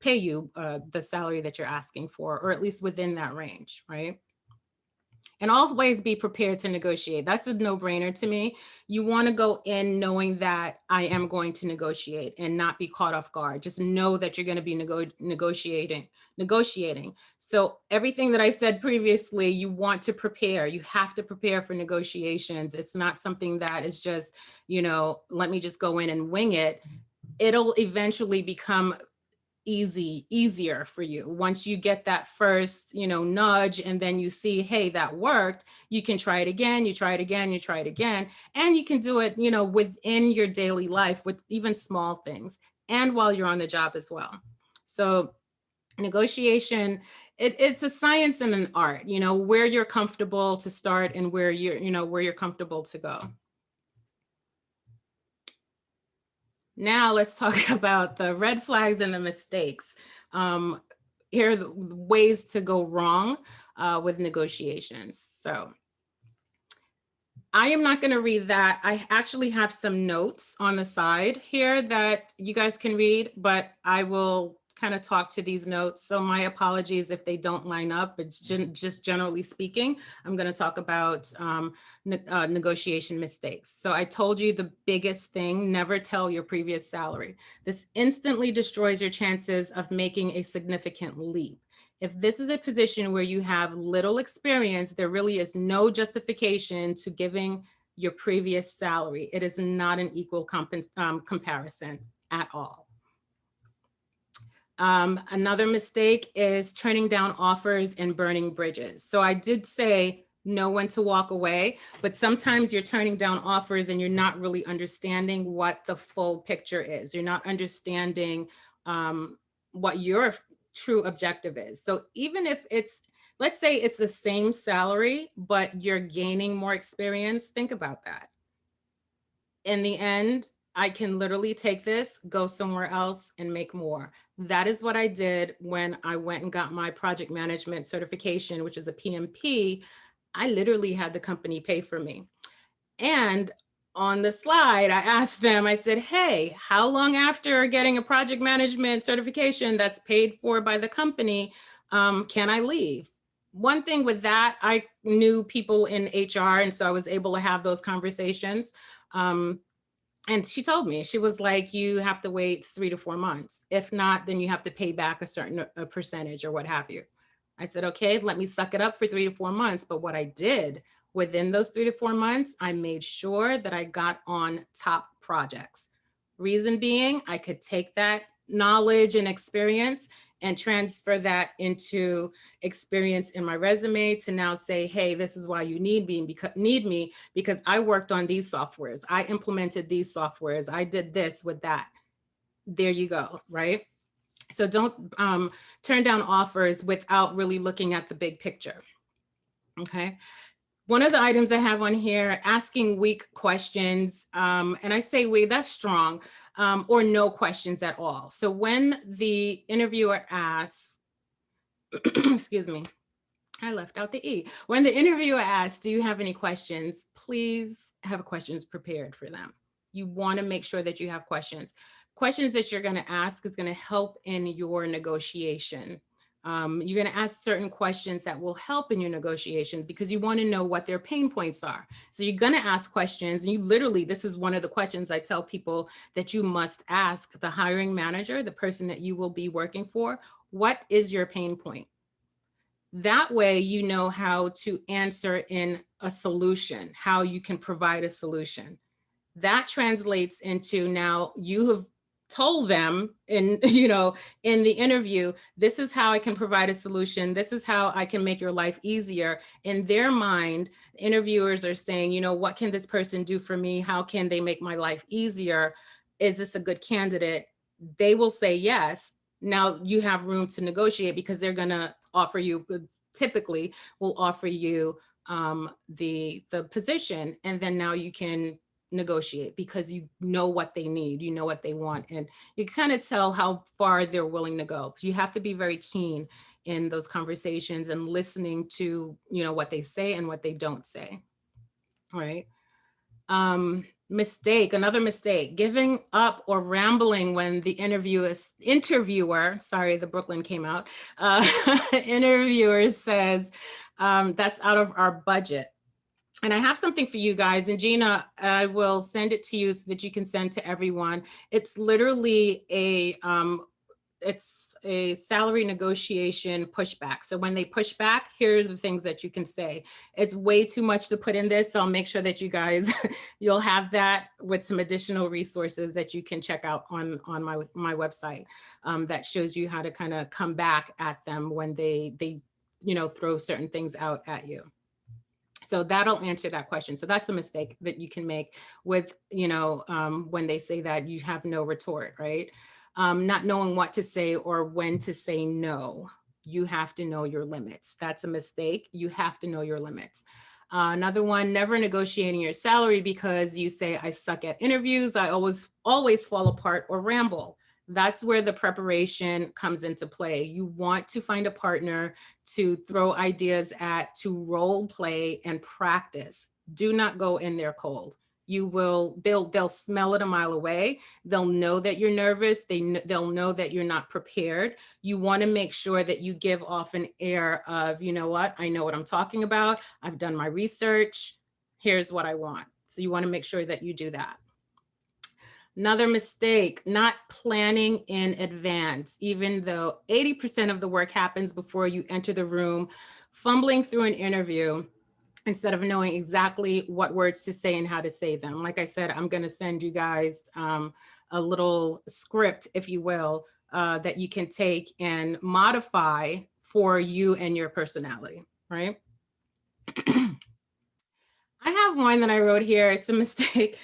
you the salary that you're asking for, or at least within that range, right? And always be prepared to negotiate. That's a no-brainer to me. You want to go in knowing that I am going to negotiate and not be caught off guard. Just know that you're going to be negotiating. So everything that I said previously, you want to prepare. You have to prepare for negotiations. It's not something that is just, let me just go in and wing it. It'll eventually become easier for you. Once you get that first, nudge, and then you see, hey, that worked, you can try it again, you try it again, you try it again. And you can do it, within your daily life with even small things and while you're on the job as well. So negotiation, it's a science and an art, where you're comfortable to start and where you're comfortable to go. Now let's talk about the red flags and the mistakes. Here are the ways to go wrong with negotiations. So I am not going to read that. I actually have some notes on the side here that you guys can read, but I will kind of talk to these notes. So my apologies if they don't line up. It's just generally speaking, I'm going to talk about negotiation mistakes. So I told you the biggest thing, never tell your previous salary. This instantly destroys your chances of making a significant leap. If this is a position where you have little experience, there really is no justification to giving your previous salary. It is not an equal comparison at all. Another mistake is turning down offers and burning bridges. So I did say know when to walk away, but sometimes you're turning down offers and you're not really understanding what the full picture is. You're not understanding what your true objective is. So even if let's say it's the same salary, but you're gaining more experience, think about that. In the end, I can literally take this, go somewhere else and make more. That is what I did when I went and got my project management certification, which is a PMP. I literally had the company pay for me. And on the slide, I asked them, I said, hey, how long after getting a project management certification that's paid for by the company, can I leave? One thing with that, I knew people in HR, and so I was able to have those conversations. And she told me, she was like, you have to wait 3 to 4 months. If not, then you have to pay back a certain percentage or what have you. I said, okay, let me suck it up for 3 to 4 months. But what I did within those 3 to 4 months, I made sure that I got on top projects. Reason being, I could take that knowledge and experience and transfer that into experience in my resume to now say, hey, this is why you need me because I worked on these softwares. I implemented these softwares. I did this with that. There you go, right? So don't turn down offers without really looking at the big picture, okay? One of the items I have on here, asking weak questions, and I say weak, that's strong, or no questions at all. So when the interviewer asks, excuse me, I left out the E. When the interviewer asks, do you have any questions? Please have questions prepared for them. You want to make sure that you have questions. Questions that you're going to ask is going to help in your negotiation. You're going to ask certain questions that will help in your negotiations because you want to know what their pain points are. So you're going to ask questions, and you literally, this is one of the questions I tell people that you must ask the hiring manager, the person that you will be working for. What is your pain point? That way, you know how to answer in a solution, how you can provide a solution. That translates into now you have told them in the interview, this is how I can provide a solution. This is how I can make your life easier. In their mind, interviewers are saying, what can this person do for me? How can they make my life easier? Is this a good candidate? They will say yes. Now you have room to negotiate because they're going to offer you typically will offer you the position, and then now you can negotiate because you know what they need, you know what they want, and you kind of tell how far they're willing to go. So you have to be very keen in those conversations and listening to, you know, what they say and what they don't say. Right. Another mistake, giving up or rambling when the interviewer, sorry, the Brooklyn came out, interviewer says, that's out of our budget. And I have something for you guys, and Gina, I will send it to you so that you can send to everyone. It's literally it's a salary negotiation pushback. So when they push back, here are the things that you can say. It's way too much to put in this, so I'll make sure that you guys, you'll have that with some additional resources that you can check out on my website, that shows you how to kind of come back at them when they you know, throw certain things out at you. So that'll answer that question. So that's a mistake that you can make with, you know, when they say that, you have no retort, right? Not knowing what to say or when to say no. You have to know your limits. That's a mistake. You have to know your limits. Another one, never negotiating your salary because you say, I suck at interviews, I always fall apart or ramble. That's where the preparation comes into play. You want to find a partner to throw ideas at, to role play and practice. Do not go in there cold. They'll smell it a mile away. They'll know that you're nervous. They'll know that you're not prepared. You want to make sure that you give off an air of, you know what, I know what I'm talking about. I've done my research. Here's what I want. So you want to make sure that you do that. Another mistake, not planning in advance, even though 80% of the work happens before you enter the room, fumbling through an interview instead of knowing exactly what words to say and how to say them. Like I said, I'm going to send you guys a little script, if you will, that you can take and modify for you and your personality, right? I have one that I wrote here. It's a mistake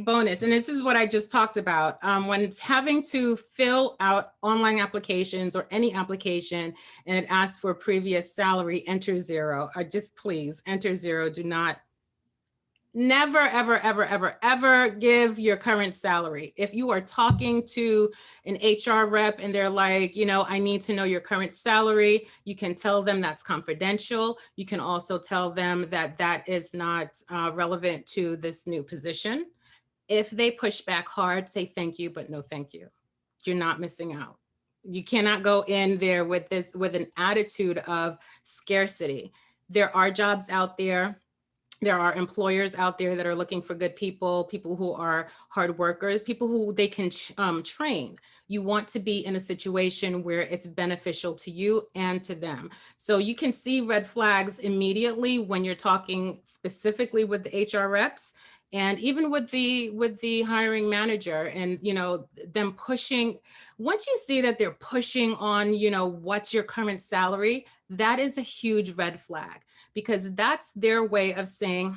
bonus. And this is what I just talked about. When having to fill out online applications or any application and it asks for previous salary, enter zero. Please enter zero. Do not, never, ever, ever, ever, ever give your current salary. If you are talking to an HR rep and they're like, you know, I need to know your current salary, you can tell them that's confidential. You can also tell them that that is not relevant to this new position. If they push back hard, say thank you, but no thank you. You're not missing out. You cannot go in there with an attitude of scarcity. There are jobs out there. There are employers out there that are looking for good people who are hard workers, people who they can train. You want to be in a situation where it's beneficial to you and to them. So you can see red flags immediately when you're talking specifically with the HR reps and even with the hiring manager, and you know, them pushing. Once you see that they're pushing on, you know, what's your current salary, that is a huge red flag, because that's their way of saying,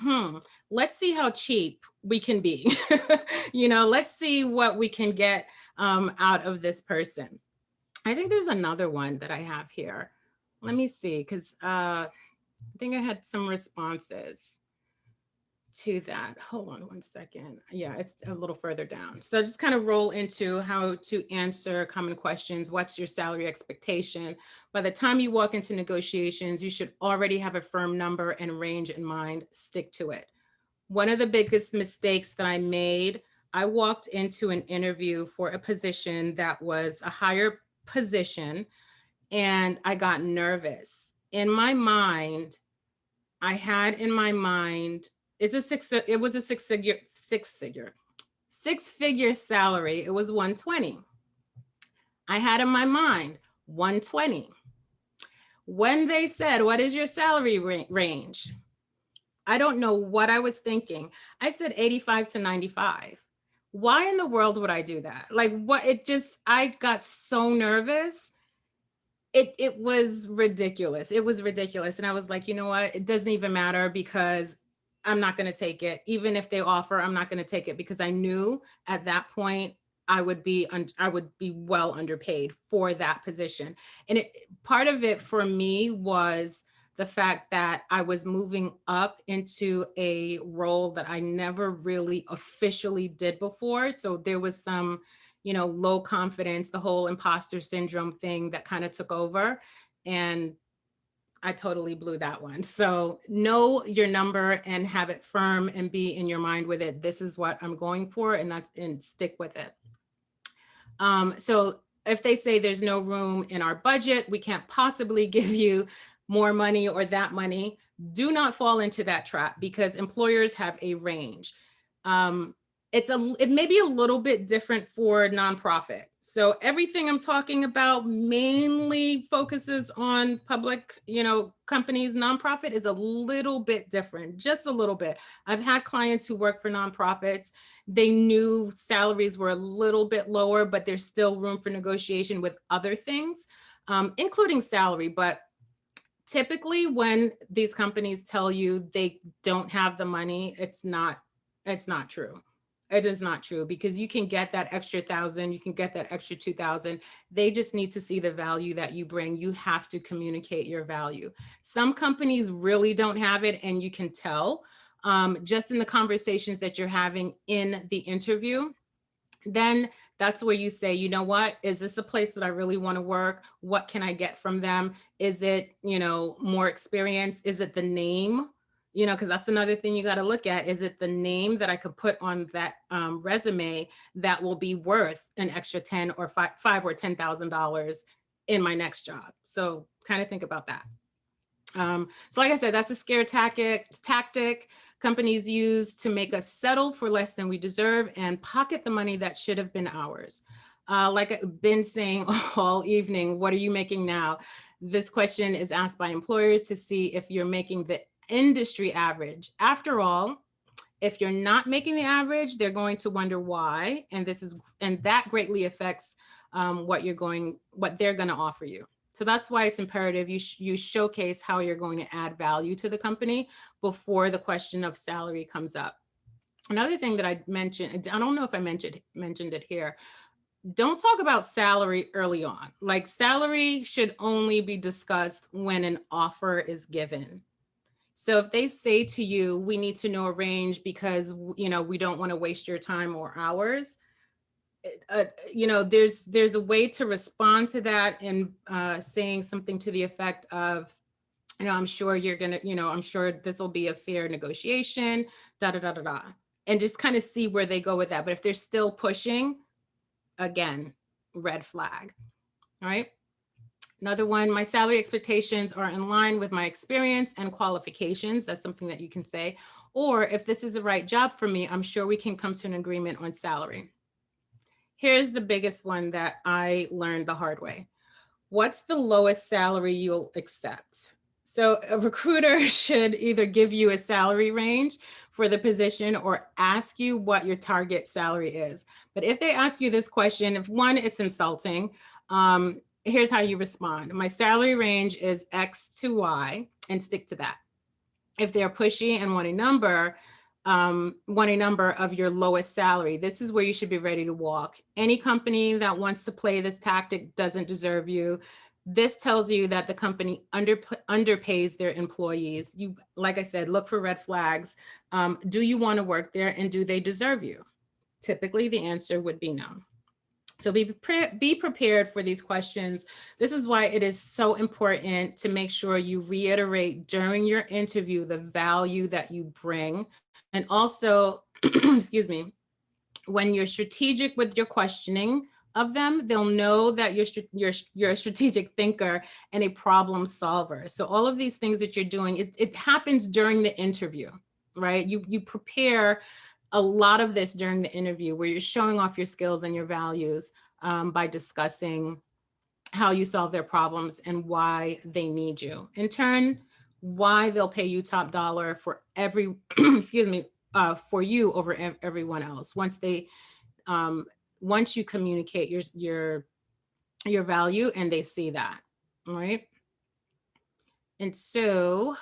let's see how cheap we can be. You know, let's see what we can get out of this person. I think there's another one that I have here. Let me see, because I think I had some responses to that. Hold on one second. Yeah, it's a little further down. So just kind of roll into how to answer common questions. What's your salary expectation? By the time you walk into negotiations, you should already have a firm number and range in mind. Stick to it. One of the biggest mistakes that I made, I walked into an interview for a position that was a higher position, and I got nervous. In my mind, I had in my mind, it was a six-figure salary. It was 120. I had in my mind 120. When they said, what is your salary range? I don't know what I was thinking. I said 85 to 95. Why in the world would I do that? Like, what? I got so nervous. It was ridiculous. It was ridiculous. And I was like, you know what? It doesn't even matter, because I'm not going to take it. Even if they offer, I'm not going to take it, because I knew at that point I would be well underpaid for that position. And part of it for me was the fact that I was moving up into a role that I never really officially did before. So there was some, low confidence, the whole imposter syndrome thing that kind of took over. And I totally blew that one. So know your number and have it firm and be in your mind with it. This is what I'm going for, and stick with it. So if they say there's no room in our budget, we can't possibly give you more money or that money, do not fall into that trap, because employers have a range. It may be a little bit different for nonprofit. So everything I'm talking about mainly focuses on public, companies. Nonprofit is a little bit different, just a little bit. I've had clients who work for nonprofits. They knew salaries were a little bit lower, but there's still room for negotiation with other things, including salary. But typically when these companies tell you they don't have the money, it's not true. It is not true, because you can get that extra 1,000, you can get that extra 2,000. They just need to see the value that you bring. You have to communicate your value. Some companies really don't have it, and you can tell just in the conversations that you're having in the interview. Then that's where you say, you know what, is this a place that I really want to work? What can I get from them? Is it, more experience? Is it the name? Because that's another thing you got to look at. Is it the name that I could put on that resume that will be worth an extra 10 or five or $10,000 in my next job? So kind of think about that. So like I said, that's a scare tactic companies use to make us settle for less than we deserve and pocket the money that should have been ours. Like I've been saying all evening, what are you making now? This question is asked by employers to see if you're making the industry average. After all, if you're not making the average, they're going to wonder why, and that greatly affects what they're going to offer you. So that's why it's imperative you showcase how you're going to add value to the company before the question of salary comes up. Another thing that I mentioned, I don't know if I mentioned it here, don't talk about salary early on. Like, salary should only be discussed when an offer is given. So if they say to you, we need to know a range because, we don't want to waste your time or hours, there's a way to respond to that and saying something to the effect of, I'm sure you're going to, I'm sure this will be a fair negotiation, da, da, da, da, da. And just kind of see where they go with that. But if they're still pushing, again, red flag. All right. Another one, my salary expectations are in line with my experience and qualifications. That's something that you can say. Or if this is the right job for me, I'm sure we can come to an agreement on salary. Here's the biggest one that I learned the hard way. What's the lowest salary you'll accept? So a recruiter should either give you a salary range for the position or ask you what your target salary is. But if they ask you this question, if one, it's insulting, here's how you respond. My salary range is X to Y, and stick to that. If they're pushy and want a number of your lowest salary, this is where you should be ready to walk. Any company that wants to play this tactic doesn't deserve you. This tells you that the company underpays their employees. You, like I said, look for red flags. Do you want to work there, and do they deserve you? Typically, the answer would be no. So be prepared for these questions. This is why it is so important to make sure you reiterate during your interview the value that you bring. And also, excuse me, when you're strategic with your questioning of them, they'll know that you're a strategic thinker and a problem solver. So all of these things that you're doing, it happens during the interview, right? You prepare a lot of this during the interview where you're showing off your skills and your values by discussing how you solve their problems and why they need you. In turn, why they'll pay you top dollar for excuse me, for you over everyone else. Once you communicate your value and they see that, all right? And so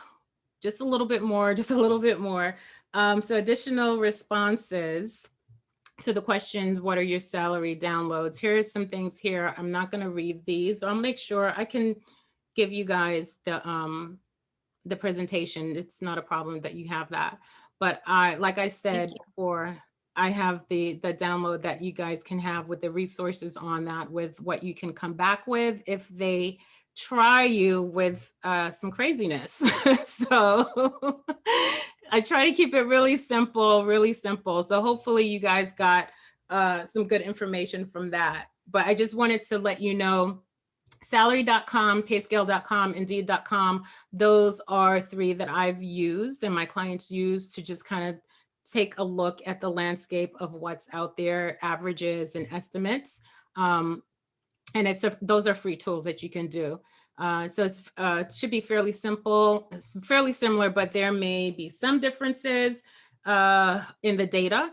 just a little bit more. So additional responses to the questions, what are your salary downloads? Here are some things here. I'm not going to read these. I'll make sure I can give you guys the presentation. It's not a problem that you have that. But like I said before, I have the download that you guys can have with the resources on that, with what you can come back with if they try you with some craziness. So I try to keep it really simple, really simple. So hopefully you guys got some good information from that. But I just wanted to let you know, salary.com, payscale.com, indeed.com, those are three that I've used and my clients use to just kind of take a look at the landscape of what's out there, averages and estimates. And those are free tools that you can do. So it should be fairly simple, fairly similar, but there may be some differences in the data.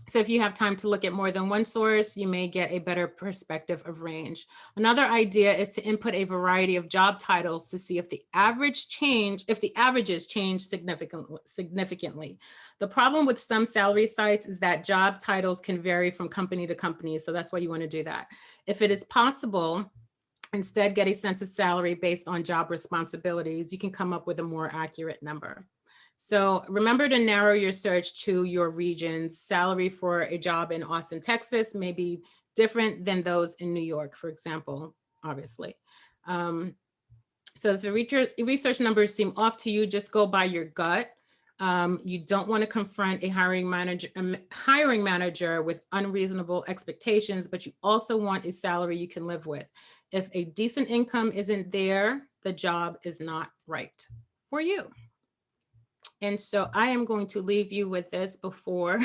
So if you have time to look at more than one source, you may get a better perspective of range. Another idea is to input a variety of job titles to see if the averages change significantly. The problem with some salary sites is that job titles can vary from company to company. So that's why you want to do that. If it is possible, instead get a sense of salary based on job responsibilities, you can come up with a more accurate number. So remember to narrow your search to your regions. Salary for a job in Austin, Texas may be different than those in New York, for example, obviously. So if the research numbers seem off to you, just go by your gut. You don't want to confront a hiring manager with unreasonable expectations, but you also want a salary you can live with. If a decent income isn't there, the job is not right for you. And so I am going to leave you with this before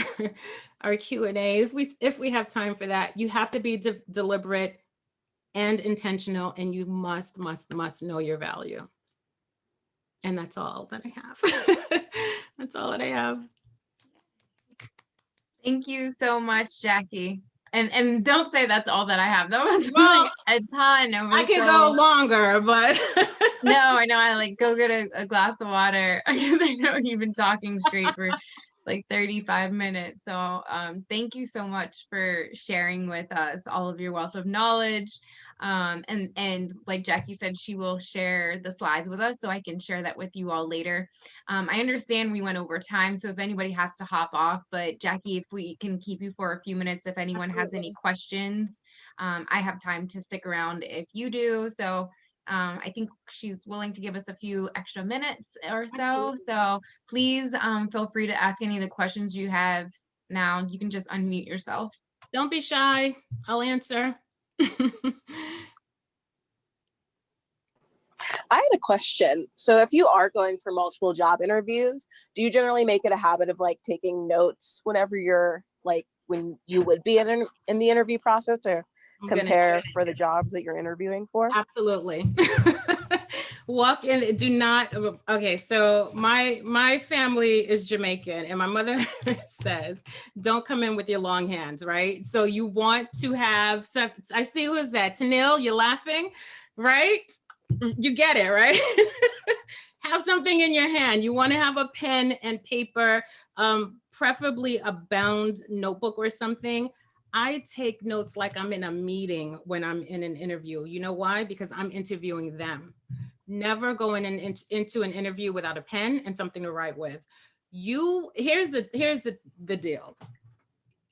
our Q&A. If we have time for that, you have to be deliberate and intentional, and you must know your value. And that's all that I have. That's all that I have. Thank you so much, Jackie. And don't say that's all that I have. That was like a ton. I could go longer, but no, I know. I like go get a glass of water because I know you've been talking straight for like 35 minutes. So thank you so much for sharing with us all of your wealth of knowledge. And like Jackie said, she will share the slides with us so I can share that with you all later. I understand we went over time, so if anybody has to hop off, but Jackie, if we can keep you for a few minutes, if anyone has any questions, I have time to stick around if you do. So I think she's willing to give us a few extra minutes or so. Absolutely. So please feel free to ask any of the questions you have now. You can just unmute yourself. Don't be shy. I'll answer. I had a question. So if you are going for multiple job interviews, do you generally make it a habit of like taking notes whenever you're like, when you would be in the interview process to compare for the jobs that you're interviewing for? Absolutely. Walk in, do not, okay, so my family is Jamaican and my mother says, don't come in with your long hands, right? So you want to have some, I see who is that? Tanil, you're laughing, right? You get it, right? Have something in your hand. You want to have a pen and paper, preferably a bound notebook or something. I take notes like I'm in a meeting when I'm in an interview. You know why? Because I'm interviewing them. Never going into an interview without a pen and something to write with. Here's the deal.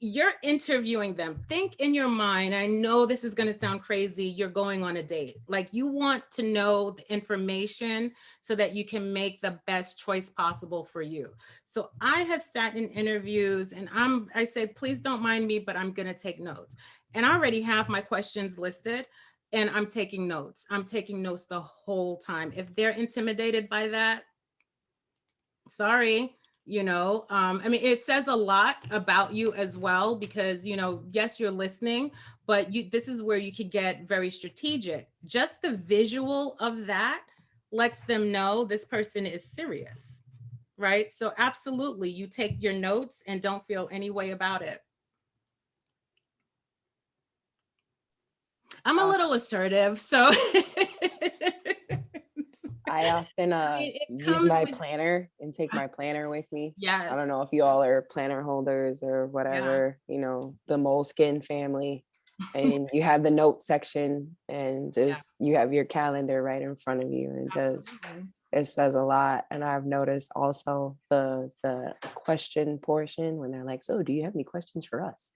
You're interviewing them. Think in your mind, I know this is going to sound crazy, you're going on a date. Like, you want to know the information so that you can make the best choice possible for you. So I have sat in interviews and I said, please don't mind me, but I'm going to take notes. And I already have my questions listed and I'm taking notes. I'm taking notes the whole time. If they're intimidated by that, sorry. You know, I mean, it says a lot about you as well, because, you know, yes, you're listening, but this is where you could get very strategic. Just the visual of that lets them know this person is serious, right? So absolutely, you take your notes and don't feel any way about it. I'm a little assertive, so. I often It use comes my with, planner and take my planner with me. I don't yes, know if you all are planner holders or yeah, whatever, you know, the Moleskin family. And you have the note section and yeah, just you have your calendar right in front of you, and absolutely. it says a lot. And I've noticed also the question portion when they're like, so do you have any questions for us?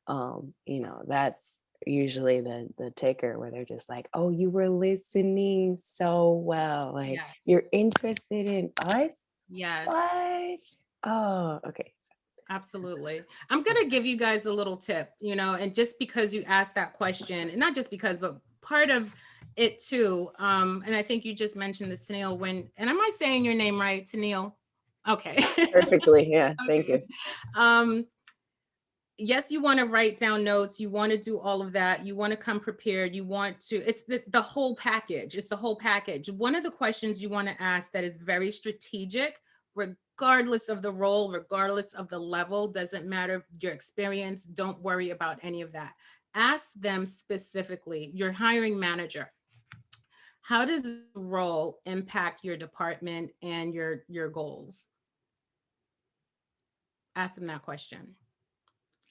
You know, that's usually the taker where they're just like, oh, you were listening so well, like you're Yes, interested in us. yes. What? Oh, okay. Absolutely. I'm going to give you guys a little tip, you know, and just because you asked that question, and not just because, but part of it too. And I think you just mentioned this, Tennille, when, and am I saying your name right, Tennille? Okay. Perfectly. Yeah, thank Okay. you. Yes, you want to write down notes. You want to do all of that. You want to come prepared. You want to, it's the whole package. It's the whole package. One of the questions you want to ask that is very strategic, regardless of the role, regardless of the level, doesn't matter your experience. Don't worry about any of that. Ask them specifically, your hiring manager, how does the role impact your department and your goals? Ask them that question.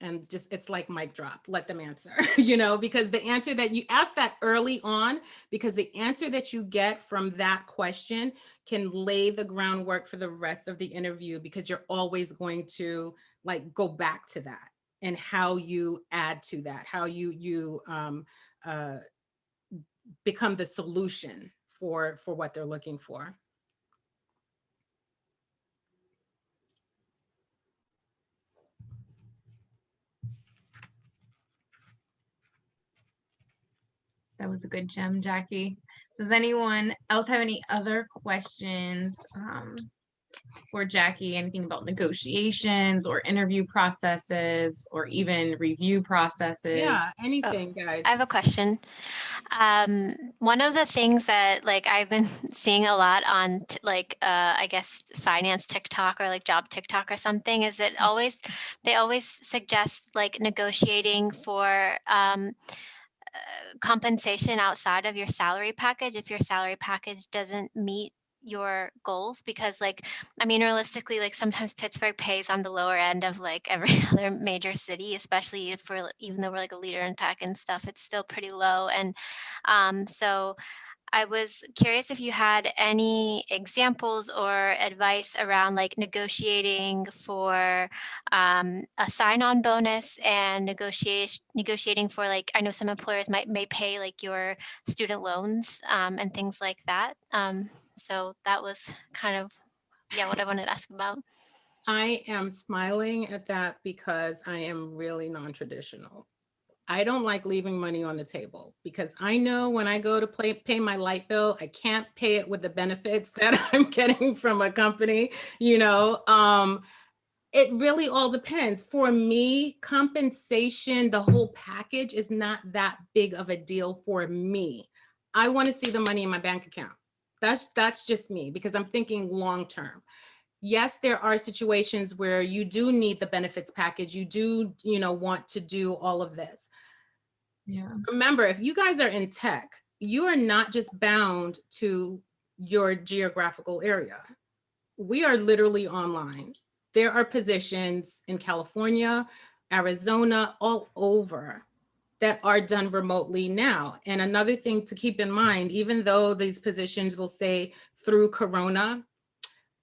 And just, it's like mic drop, let them answer, you know, because the answer that you ask that early on, because the answer that you get from that question can lay the groundwork for the rest of the interview, because you're always going to like go back to that and how you add to that, how you become the solution for what they're looking for. That was a good gem, Jackie. Does anyone else have any other questions for Jackie? Anything about negotiations or interview processes or even review processes? Yeah, anything, guys. I have a question. One of the things that like I've been seeing a lot on I guess finance TikTok or like job TikTok or something is that they always suggest like negotiating for compensation outside of your salary package if your salary package doesn't meet your goals, because like I mean realistically, like sometimes Pittsburgh pays on the lower end of like every other major city, especially if we're, even though we're like a leader in tech and stuff, it's still pretty low. And so I was curious if you had any examples or advice around like negotiating for a sign-on bonus and negotiating for like, I know some employers may pay like your student loans and things like that. So that was kind of, yeah, what I wanted to ask about. I am smiling at that because I am really non-traditional. I don't like leaving money on the table, because I know when I go to pay my light bill, I can't pay it with the benefits that I'm getting from a company, you know. It really all depends. For me, compensation, the whole package is not that big of a deal for me. I want to see the money in my bank account. That's just me, because I'm thinking long term. Yes, there are situations where you do need the benefits package. You do, you know, want to do all of this. Yeah. Remember, if you guys are in tech, you are not just bound to your geographical area. We are literally online. There are positions in California, Arizona, all over that are done remotely now. And another thing to keep in mind, even though these positions will say through Corona,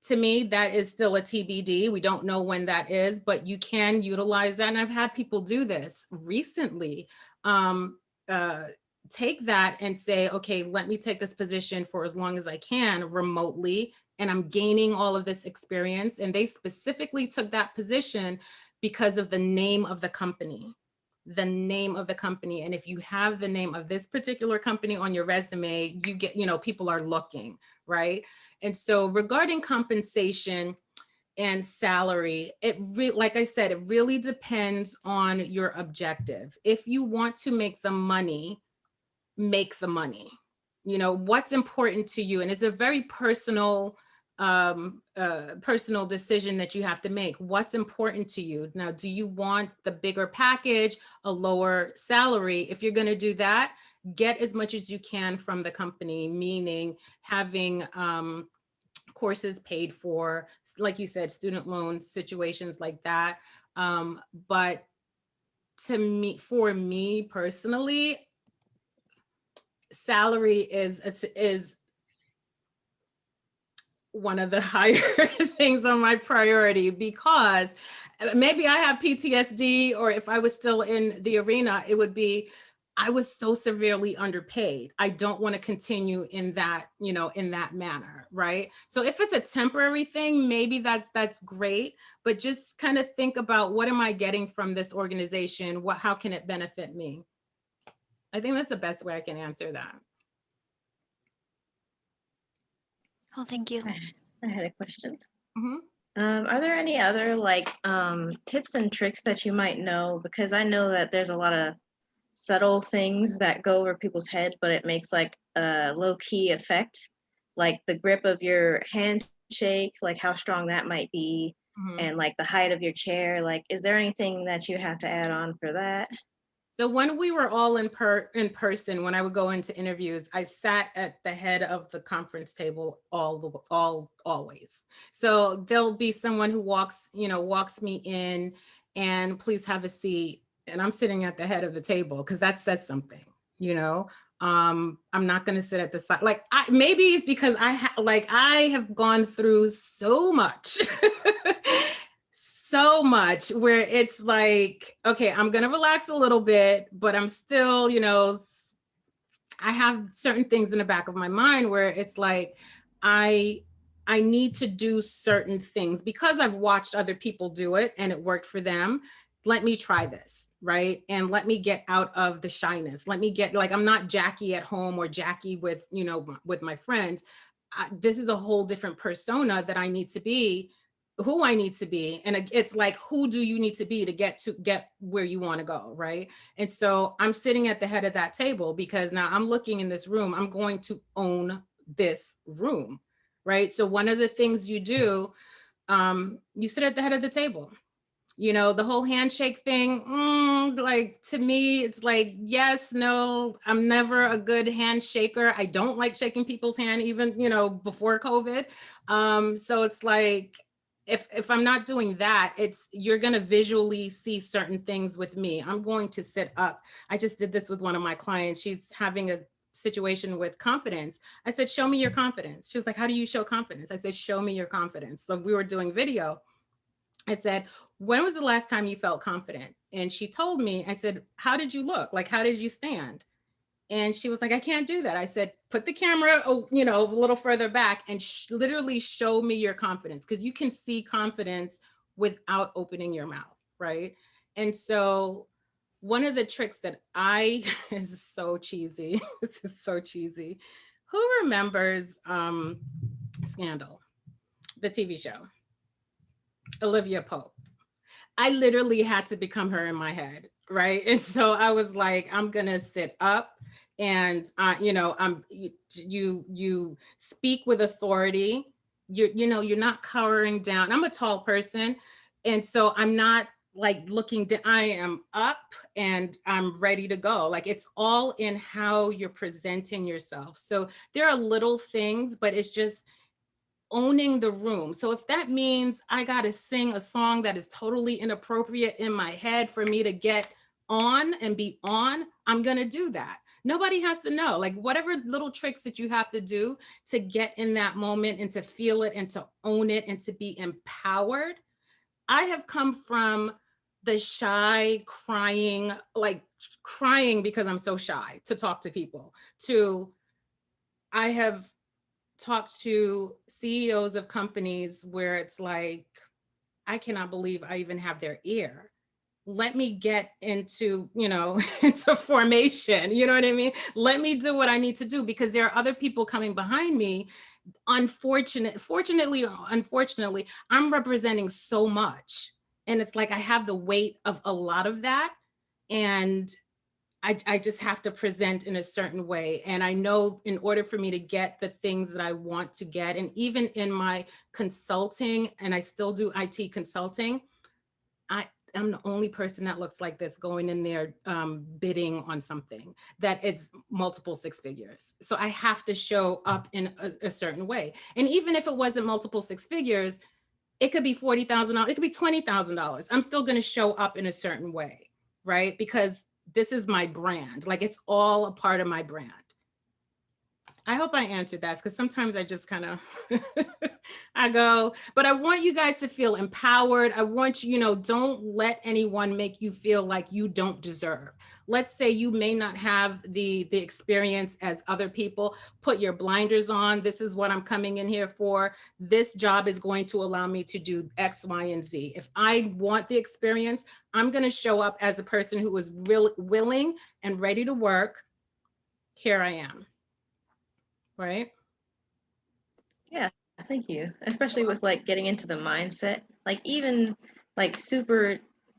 to me, that is still a TBD. We don't know when that is, but you can utilize that. And I've had people do this recently. Take that and say, okay, let me take this position for as long as I can remotely, and I'm gaining all of this experience. And they specifically took that position because of the name of the company. The name of the company. And if you have the name of this particular company on your resume, you get, you know, people are looking, right? And so regarding compensation and salary, like I said, it really depends on your objective. If you want to make the money, make the money. You know, what's important to you. And it's a very personal personal decision that you have to make. What's important to you? Now, do you want the bigger package, a lower salary? If you're going to do that, get as much as you can from the company, meaning having courses paid for, like you said, student loan situations like that. But for me personally, salary is one of the higher things on my priority, because maybe I have PTSD, or if I was still in the arena, it would be, I was so severely underpaid. I don't want to continue in that, in that manner, right? So if it's a temporary thing, maybe that's great, but just kind of think about, what am I getting from this organization? How can it benefit me? I think that's the best way I can answer that. Well, thank you. I had a question. Mm-hmm. Are there any other tips and tricks that you might know? Because I know that there's a lot of subtle things that go over people's head, but it makes like a low-key effect, like the grip of your handshake, like how strong that might be, Mm-hmm. and like the height of your chair. Like, is there anything that you have to add on for that? So when we were all in person, when I would go into interviews, I sat at the head of the conference table always. So there'll be someone who walks me in, and please have a seat. And I'm sitting at the head of the table, because that says something, I'm not going to sit at the side. Maybe it's because I have gone through so much, so much, where it's like, okay, I'm going to relax a little bit, but I'm still, I have certain things in the back of my mind where it's like, I need to do certain things because I've watched other people do it and it worked for them. Let me try this, right? And let me get out of the shyness. Let me get, I'm not Jackie at home or Jackie with, with my friends. This is a whole different persona that I need to be, who I need to be. And it's like, who do you need to be to get where you want to go, right? And so I'm sitting at the head of that table, because now I'm looking in this room, I'm going to own this room, right? So one of the things you do, you sit at the head of the table. The whole handshake thing, to me, it's like, yes, no, I'm never a good handshaker. I don't like shaking people's hand, even, before COVID. So it's like, if I'm not doing that, you're going to visually see certain things with me. I'm going to sit up. I just did this with one of my clients. She's having a situation with confidence. I said, show me your confidence. She was like, how do you show confidence? I said, show me your confidence. So we were doing video. I said, when was the last time you felt confident? And she told me. I said, how did you look? How did you stand? And she was like, I can't do that. I said, put the camera, a little further back and literally show me your confidence, because you can see confidence without opening your mouth, right? And so one of the tricks that is so cheesy. This is so cheesy. Who remembers Scandal, the TV show? Olivia Pope. I literally had to become her in my head, right? And so I was like, I'm gonna sit up, and you speak with authority. You're not cowering down. I'm a tall person, and so I'm not looking down. I am up and I'm ready to go. It's all in how you're presenting yourself. So there are little things, but it's just owning the room. So if that means I got to sing a song that is totally inappropriate in my head for me to get on and be on, I'm going to do that. Nobody has to know. Whatever little tricks that you have to do to get in that moment and to feel it and to own it and to be empowered. I have come from the shy, crying because I'm so shy to talk to people, to I have talked to CEOs of companies where it's like, I cannot believe I even have their ear. Let me get into, into formation. You know what I mean? Let me do what I need to do, because there are other people coming behind me. Fortunately, unfortunately, I'm representing so much. And it's like, I have the weight of a lot of that. And I just have to present in a certain way. And I know in order for me to get the things that I want to get, and even in my consulting, and I still do IT consulting, I'm the only person that looks like this going in there bidding on something that it's multiple six figures. So I have to show up in a certain way. And even if it wasn't multiple six figures, it could be $40,000, it could be $20,000. I'm still going to show up in a certain way, right? Because this is my brand. Like, it's all a part of my brand. I hope I answered that, because sometimes I just kind of, I go, but I want you guys to feel empowered. I want you, don't let anyone make you feel like you don't deserve. Let's say you may not have the experience as other people. Put your blinders on. This is what I'm coming in here for. This job is going to allow me to do X, Y, and Z. If I want the experience, I'm going to show up as a person who is willing and ready to work. Here I am. Right? Yeah, thank you. Especially with like getting into the mindset. Like even like super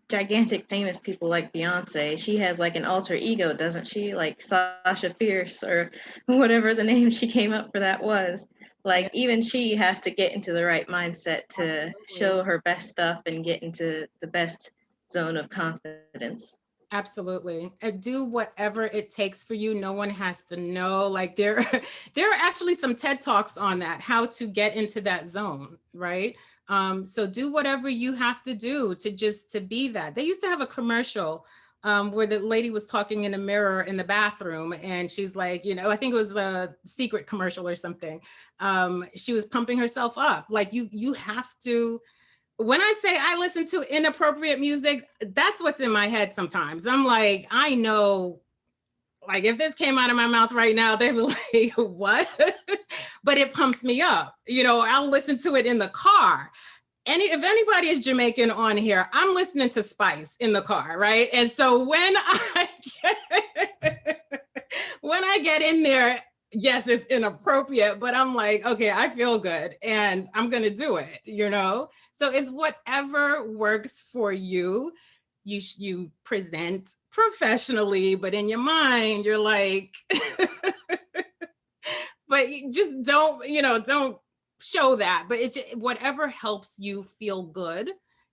gigantic famous people like Beyonce, she has like an alter ego, doesn't she? Like Sasha Fierce or whatever the name she came up for that was. Like even she has to get into the right mindset to Absolutely. show her best stuff and get into the best zone of confidence. Absolutely. Do whatever it takes for you. No one has to know. Like there are actually some TED Talks on that, how to get into that zone, right? So do whatever you have to do to be that. They used to have a commercial where the lady was talking in a mirror in the bathroom, and she's like, I think it was a secret commercial or something. She was pumping herself up. Like you have to. When I say I listen to inappropriate music, that's what's in my head sometimes. I'm like, I know, like if this came out of my mouth right now, they'd be like, what? But it pumps me up. I'll listen to it in the car. If anybody is Jamaican on here, I'm listening to Spice in the car, right? And so when I get in there, yes, it's inappropriate, but I'm like, okay, I feel good and I'm going to do it, So it's whatever works for you. You present professionally, but in your mind, you're like, but you just don't show that, but whatever helps you feel good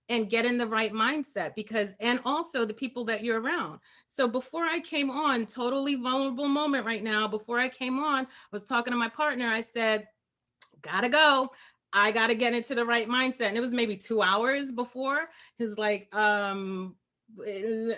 and get in the right mindset, and also the people that you're around. So before I came on, totally vulnerable moment right now, before I came on, I was talking to my partner. I said, gotta go. I gotta get into the right mindset. And it was maybe 2 hours before. He's like,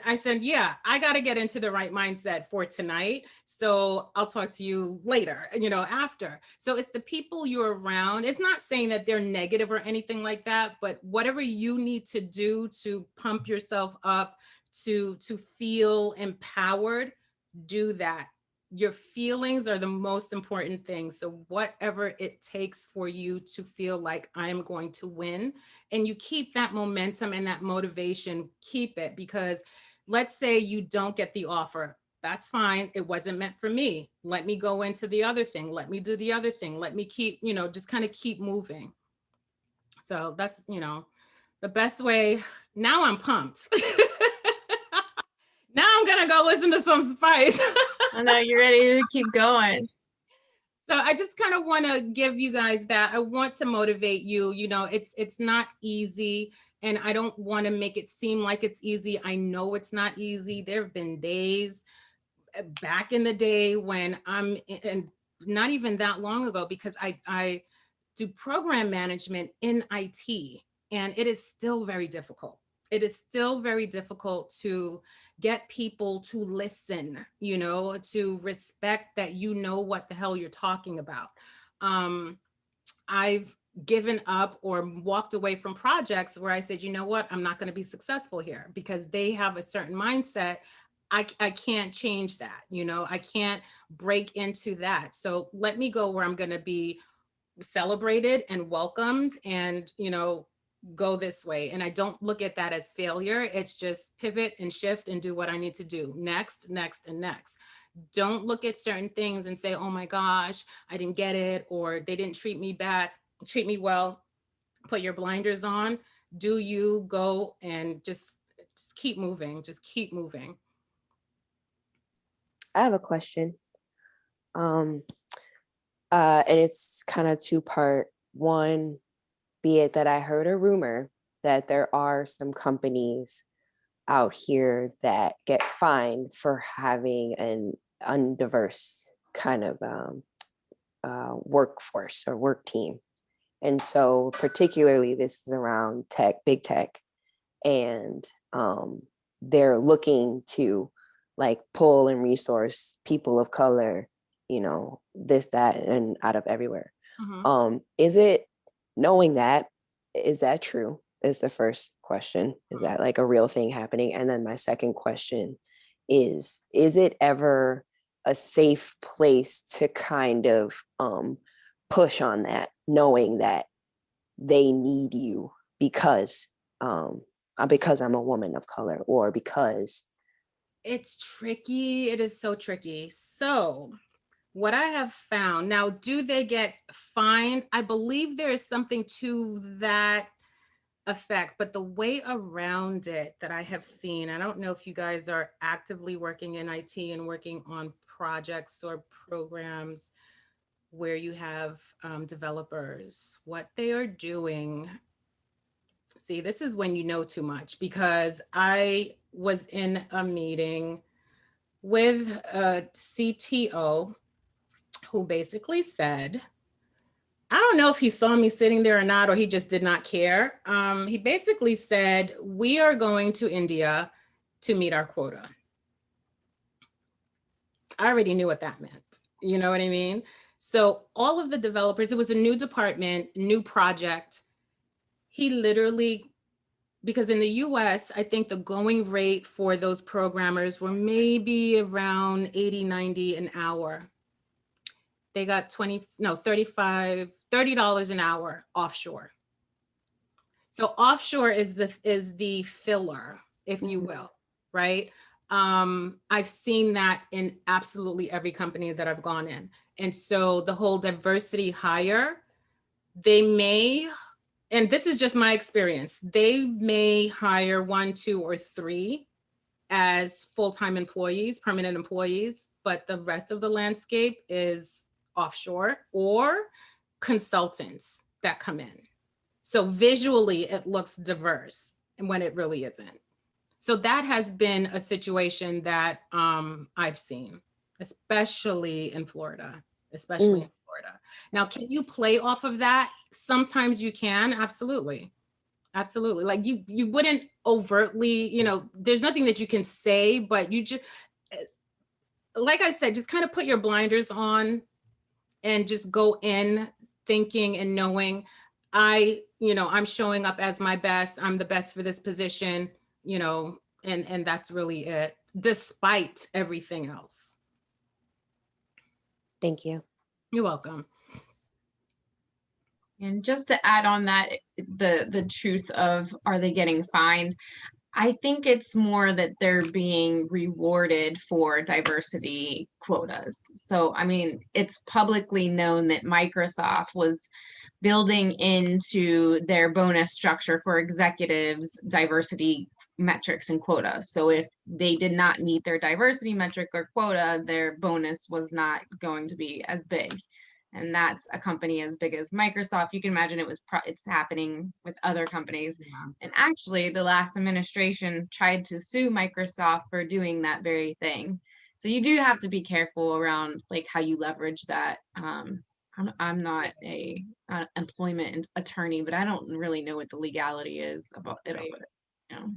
I said, yeah, I got to get into the right mindset for tonight. So I'll talk to you later, after. So it's the people you're around. It's not saying that they're negative or anything like that, but whatever you need to do to pump yourself up, to feel empowered, do that. Your feelings are the most important thing. So whatever it takes for you to feel like I'm going to win, and you keep that momentum and that motivation, keep it, because let's say you don't get the offer. That's fine. It wasn't meant for me. Let me go into the other thing. Let me do the other thing. Let me keep, just kind of keep moving. So that's, the best way. Now I'm pumped. Now I'm going to go listen to some Spice. I know you're ready to keep going. So I just kind of want to give you guys that. I want to motivate you. It's not easy, and I don't want to make it seem like it's easy. I know it's not easy. There have been days back in the day when and not even that long ago, because I do program management in IT, and it is still very difficult. It is still very difficult to get people to listen, to respect that what the hell you're talking about. I've given up or walked away from projects where I said, you know what, I'm not going to be successful here because they have a certain mindset. I can't change that. I can't break into that. So let me go where I'm going to be celebrated and welcomed, and go this way. And I don't look at that as failure. It's just pivot and shift and do what I need to do next, and next. Don't look at certain things and say, oh my gosh, I didn't get it, or they didn't treat me well. Put your blinders on. Do you go and just keep moving. Just keep moving. I have a question. And it's kind of two-part. One, be it that I heard a rumor that there are some companies out here that get fined for having an undiverse kind of workforce or work team. And so particularly this is around tech, big tech, and they're looking to like pull and resource people of color, you know, this, that, and out of everywhere. Is it, knowing that, is that true? Is the first question. Is that like a real thing happening? And then my second question is it ever a safe place to kind of push on that, knowing that they need you because I'm a woman of color, or because It's tricky. It is so tricky. So what I have found now, do they get fined? I believe there is something to that effect, but the way around it that I have seen, I don't know if you guys are actively working in IT and working on projects or programs where you have developers, what they are doing. See, this is when you know too much, because I was in a meeting with a CTO who basically said, I don't know if he saw me sitting there or not, or he just did not care. He basically said, we are going to India to meet our quota. I already knew what that meant. You know what I mean? So all of the developers, it was a new department, new project. He literally, because in the US, I think the going rate for those programmers were maybe around 80, 90 an hour. They got $30 an hour offshore. So offshore is the filler, if you will, right? I've seen that in absolutely every company that I've gone in. And so the whole diversity hire, they may, and this is just my experience, they may hire 1, 2, or 3 as full-time employees, permanent employees, but the rest of the landscape is offshore or consultants that come in. So visually it looks diverse, and when it really isn't. So that has been a situation that I've seen, especially in Florida, Now, can you play off of that? Sometimes you can, absolutely. Absolutely. Like you wouldn't overtly, you know, there's nothing that you can say, but you just, like I said, just kind of put your blinders on and just go in thinking and knowing I'm showing up as my best. I'm the best for this position, you know, and that's really it, despite everything else. Thank you. You're welcome. And just to add on that, the truth of, are they getting fined? I think it's more that they're being rewarded for diversity quotas. So, I mean, it's publicly known that Microsoft was building into their bonus structure for executives diversity metrics and quotas. So if they did not meet their diversity metric or quota, their bonus was not going to be as big. And that's a company as big as Microsoft. You can imagine it's happening with other companies. Yeah. And actually, the last administration tried to sue Microsoft for doing that very thing. So you do have to be careful around like how you leverage that. I'm not a employment attorney, but I don't really know what the legality is about it. Right. You know,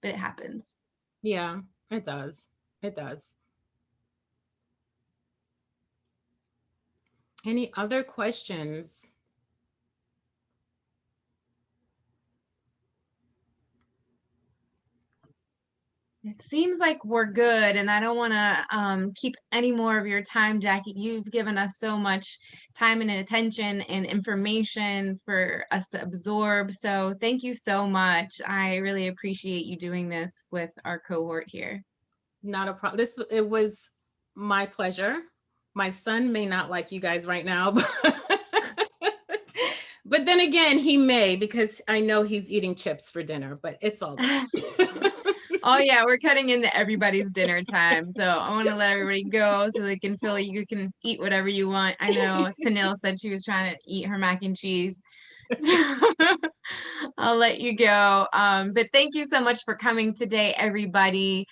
but it happens. Yeah, it does. It does. Any other questions? It seems like we're good, and I don't want to keep any more of your time, Jackie. You've given us so much time and attention and information for us to absorb. So thank you so much. I really appreciate you doing this with our cohort here. Not a problem. It was my pleasure. My son may not like you guys right now, but then again, he may, because I know he's eating chips for dinner, but it's all good. Oh yeah, we're cutting into everybody's dinner time. So I want to let everybody go so they can feel like you can eat whatever you want. I know Tanil said she was trying to eat her mac and cheese. I'll let you go. But thank you so much for coming today, everybody.